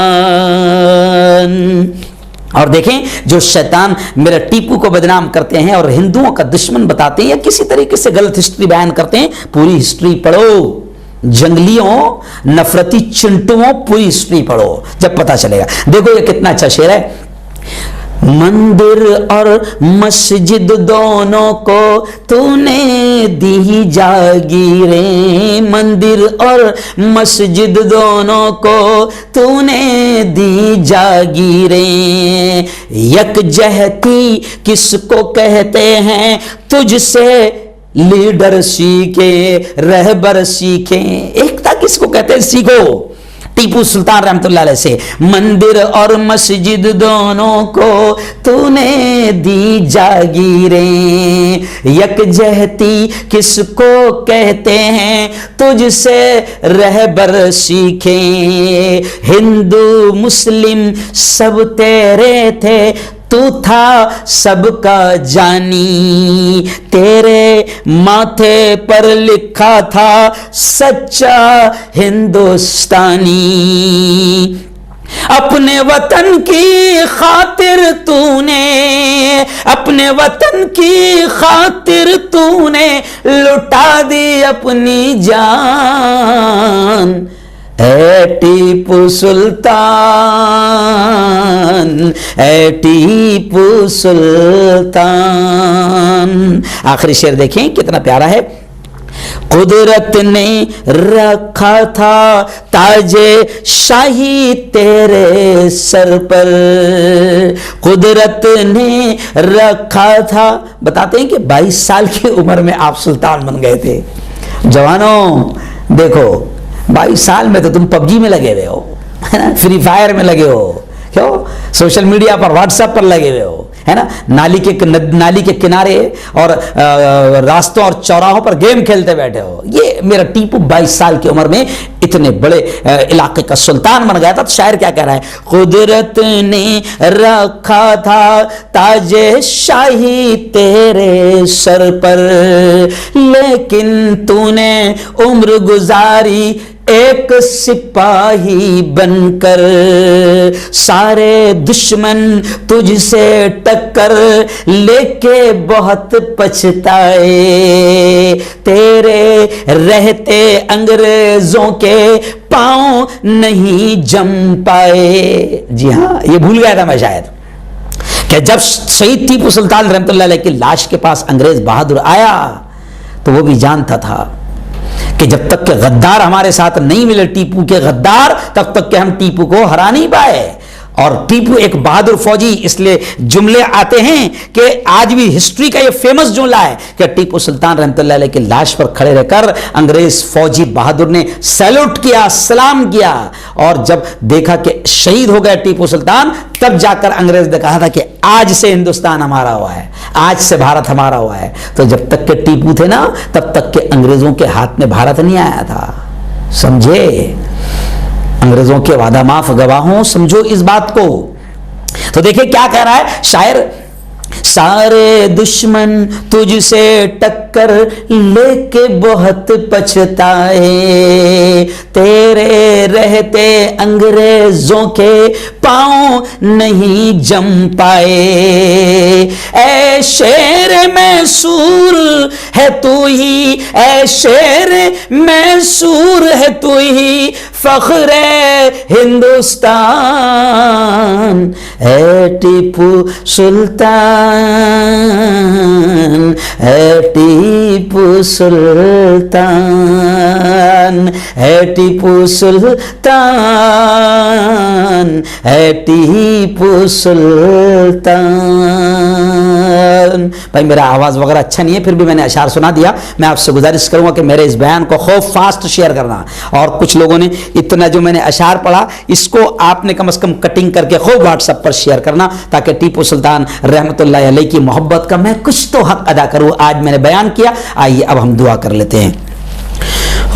اور دیکھیں جو شیطان میرا ٹیپو کو بدنام کرتے ہیں اور ہندوؤں کا دشمن بتاتے ہیں یا کسی طریقے سے غلط ہسٹری بیان کرتے ہیں، پوری ہسٹری پڑھو، جنگلیوں نفرتی چنٹوؤں پوری ہسٹری پڑھو جب پتا چلے گا۔ دیکھو یہ کتنا اچھا شعر ہے، مندر اور مسجد دونوں کو تو نے دی جاگیریں، مندر اور مسجد دونوں کو تو نے دی جاگیریں، یکجہتی کس کو کہتے ہیں تجھ سے لیڈر سیکھے رہبر سیکھیں، ایکتا کس کو کہتے ہیں سیکھو، ٹیپو سلطان رحمت اللہ علیہ سے، مندر اور مسجد دونوں کو تو نے دی جاگیریں، یکجہتی کس کو کہتے ہیں تجھ سے رہبر سیکھیں، ہندو مسلم سب تیرے تھے تو تھا سب کا جانی، تیرے ماتھے پر لکھا تھا سچا ہندوستانی، اپنے وطن کی خاطر تو نے، اپنے وطن کی خاطر تو نے لٹا دی اپنی جان، اے ٹیپو سلطان، اے ٹیپو سلطان۔ آخری شعر دیکھیں کتنا پیارا ہے، قدرت نے رکھا تھا تاج شاہی تیرے سر پر، قدرت نے رکھا تھا، بتاتے ہیں کہ 22 سال کی عمر میں آپ سلطان بن گئے تھے۔ جوانوں دیکھو 22 سال میں تو تم پب جی میں لگے ہوئے ہو، فری فائر میں لگے ہو، کیوں سوشل میڈیا پر واٹس ایپ پر لگے ہوئے ہو، ہے نا، نالی کے کنارے اور راستوں اور چوراہوں پر گیم کھیلتے بیٹھے ہو۔ یہ میرا ٹیپو 22 سال کی عمر میں اتنے بڑے علاقے کا سلطان بن گیا تھا۔ تو شاعر کیا کہہ رہا ہے، قدرت نے رکھا تھا تاج شاہی تیرے سر پر، لیکن تو نے عمر گزاری ایک سپاہی بن کر، سارے دشمن تجھ سے ٹکر لے کے بہت پچھتائے، تیرے رہتے انگریزوں کے پاؤں نہیں جم پائے۔ جی ہاں، یہ بھول گیا تھا میں شاید کہ جب شہید ٹیپو سلطان رحمت اللہ علیہ کی لاش کے پاس انگریز بہادر آیا تو وہ بھی جانتا تھا کہ جب تک کہ غدار ہمارے ساتھ نہیں ملے، ٹیپو کے غدار، تب تک کہ ہم ٹیپو کو ہرا نہیں پائے۔ اور ٹیپو ایک بہادر فوجی، اس لیے جملے آتے ہیں کہ آج بھی ہسٹری کا یہ فیمس جملہ ہے کہ ٹیپو سلطان رحمت اللہ علیہ کی لاش پر کھڑے رہ کر انگریز فوجی بہادر نے سیلوٹ کیا، سلام کیا، اور جب دیکھا کہ شہید ہو گئے ٹیپو سلطان، تب جا کر انگریز نے کہا تھا کہ آج سے ہندوستان ہمارا ہوا ہے، آج سے بھارت ہمارا ہوا ہے۔ تو جب تک کہ ٹیپو تھے نا، تب تک کہ انگریزوں کے ہاتھ میں بھارت نہیں آیا تھا، سمجھے؟ انگریزوں کے وعدہ معاف گواہوں، سمجھو اس بات کو۔ تو دیکھیں کیا کہہ رہا ہے شاعر، سارے دشمن تجھ سے ٹکر لے کے بہت پچھتائے، تیرے رہتے انگریزوں کے پاؤں نہیں جم پائے، اے شیر میسور ہے تو ہی، اے شیر میسور ہے تو ہی فخر ہندوستان، اے ٹیپو سلطان، اے ٹیپو سلطان، اے ٹیپو سلطان، اے ٹیپو سلطان۔ بھائی میرا آواز وغیرہ اچھا نہیں ہے، پھر بھی میں نے اشعار سنا دیا۔ میں آپ سے گزارش کروں گا کہ میرے اس بیان کو خوب فاسٹ شیئر کرنا، اور کچھ لوگوں نے اتنا جو میں نے اشعار پڑھا اس کو آپ نے کم از کم کٹنگ کر کے خوب واٹس ایپ پر شیئر کرنا، تاکہ ٹیپو سلطان رحمۃ اللہ علیہ کی محبت کا میں کچھ تو حق ادا کروں۔ آج میں نے بیان کیا، آئیے اب ہم دعا کر لیتے ہیں۔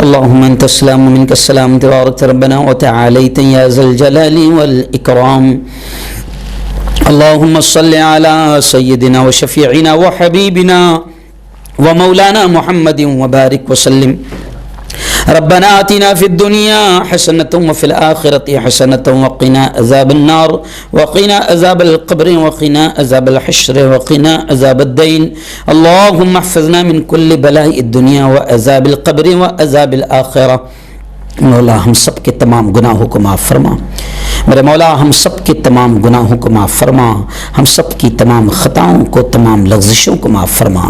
اللهم انت السلام ومنك السلام، تبارك ربنا وتعاليت يا ذا الجلال والاكرام۔ اللهم صل على سيدنا وشفيعنا وحبيبنا ومولانا محمد وبارك وسلم۔ ربنا آتنا في الدنيا حسنة وفي الآخرة حسنة وقنا عذاب النار وقنا عذاب القبر وقنا عذاب الحشر وقنا عذاب الدين۔ اللهم احفظنا من كل بلاء الدنيا وعذاب القبر وعذاب الآخرة۔ مولا ہم سب کے تمام گناہوں کو معاف فرما، میرے مولا ہم سب کے تمام گناہوں کو معاف فرما، ہم سب کی تمام خطاؤں کو، تمام لغزشوں کو معاف فرما۔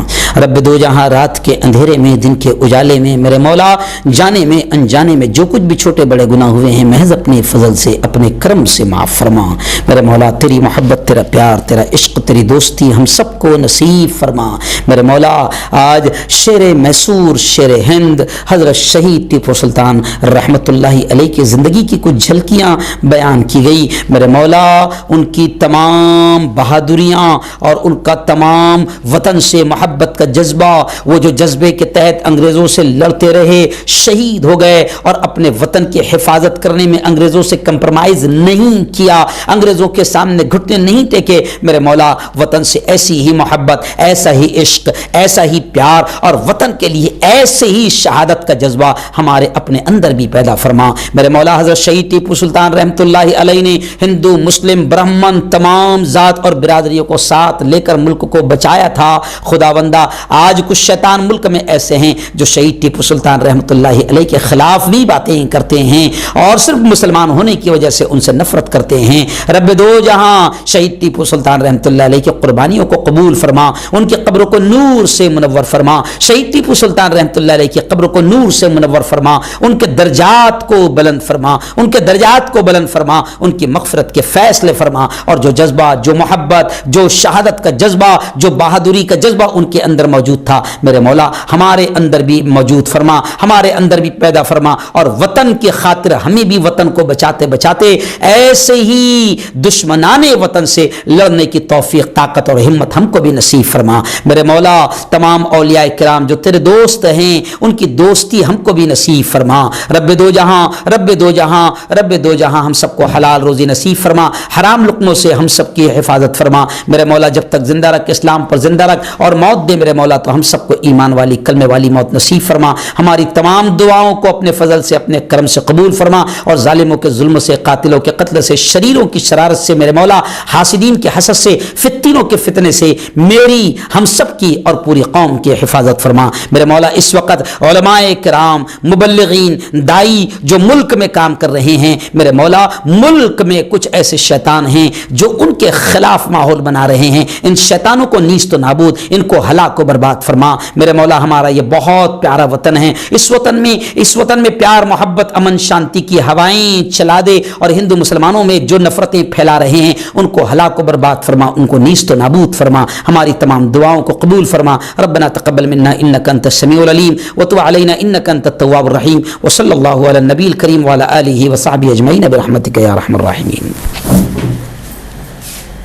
رب دو جہاں رات کے اندھیرے میں، دن کے اجالے میں، میرے مولا جانے میں انجانے میں جو کچھ بھی چھوٹے بڑے گناہ ہوئے ہیں محض اپنے فضل سے، اپنے کرم سے معاف فرما۔ میرے مولا تیری محبت، تیرا پیار، تیرا عشق، تیری دوستی ہم سب کو نصیب فرما۔ میرے مولا آج شیر میسور، شیر ہند حضرت شہید ٹیپو سلطان رحمت اللہ علیہ کی زندگی کی کچھ جھلکیاں بیان کی گئی۔ میرے مولا ان کی تمام بہادریاں اور ان کا تمام وطن سے محبت کا جذبہ، وہ جو جذبے کے تحت انگریزوں سے لڑتے رہے، شہید ہو گئے اور اپنے وطن کی حفاظت کرنے میں انگریزوں سے کمپرمائز نہیں کیا، انگریزوں کے سامنے گھٹنے نہیں ٹیکے۔ میرے مولا وطن سے ایسی ہی محبت، ایسا ہی عشق، ایسا ہی پیار اور وطن کے لیے ایسے ہی شہادت کا جذبہ ہمارے اپنے اندر بھی پیدا فرما۔ میرے مولا حضرت شہید ٹیپو سلطان رحمت اللہ علیہ نے ہندو، مسلم، برہمن تمام ذات اور برادریوں کو ساتھ لے کر ملک کو بچایا تھا۔ خداوندہ آج کچھ شیطان ملک میں ایسے ہیں جو شہید ٹیپو سلطان رحمت اللہ علیہ کے خلاف بھی باتیں کرتے ہیں اور صرف مسلمان ہونے کی وجہ سے ان سے نفرت کرتے ہیں۔ رب دو جہاں شہید ٹیپو سلطان رحمت اللہ علیہ کی قربانیوں کو قبول فرما، ان کی قبروں کو نور سے منور فرما، شہید ٹیپو سلطان رحمت اللہ علیہ کی قبروں کو نور سے منور فرما، ان کے درجات کو بلند فرما، ان کے درجات کو بلند فرما، ان کی مغفرت کے فیصلے فرما، اور جو جذبہ، جو محبت، جو شہادت کا جذبہ، جو بہادری کا جذبہ ان کے اندر موجود تھا، میرے مولا ہمارے اندر بھی موجود فرما، ہمارے اندر بھی پیدا فرما، اور وطن کی خاطر ہمیں بھی وطن کو بچاتے بچاتے ایسے ہی دشمنان وطن سے لڑنے کی توفیق، طاقت اور ہمت ہم کو بھی نصیب فرما۔ میرے مولا تمام اولیاء کرام جو تیرے دوست ہیں ان کی دوستی ہم کو بھی نصیب فرما۔ رب دو جہاں، رب دو جہاں، رب دو جہاں ہم سب کو حلال روزی نصیب فرما، حرام لقموں سے ہم سب کی حفاظت فرما۔ میرے مولا جب تک زندہ رکھ، اسلام پر زندہ رکھ، اور موت دے میرے مولا تو ہم سب کو ایمان والی، کلمے والی موت نصیب فرما۔ ہماری تمام دعاؤں کو اپنے فضل سے، اپنے کرم سے قبول فرما، اور ظالموں کے ظلم سے، قاتلوں کے قتل سے، شریروں کی شرارت سے میرے مولا، حاسدین کے حسد سے، فتنوں کے فتنے سے میری، ہم سب کی اور پوری قوم کی حفاظت فرما۔ میرے مولا اس وقت علماء کرام، مبلغین، دائی جو ملک میں کام کر رہے ہیں، میرے مولا ملک میں کچھ ایسے شیطان ہیں جو ان کے خلاف ماحول بنا رہے ہیں، ان شیطانوں کو نیست و نابود، ان کو ہلاک و برباد فرما۔ میرے مولا ہمارا یہ بہت پیارا وطن ہے، اس وطن میں پیار، محبت، امن، شانتی کی ہوائیں چلا دے، اور ہندو مسلمانوں میں جو نفرتیں پھیلا رہے ہیں ان کو ہلاک و برباد فرما، ان کو نیست و نابود فرما۔ ہماری تمام دعاؤں کو قبول فرما۔ ربنا تقبل منا انك انت السميع العليم وتب علينا انك انت التواب الرحيم، وصلى الله على النبي الكريم وعلى اله وصحبه اجمعين برحمتك يا ارحم الراحمين۔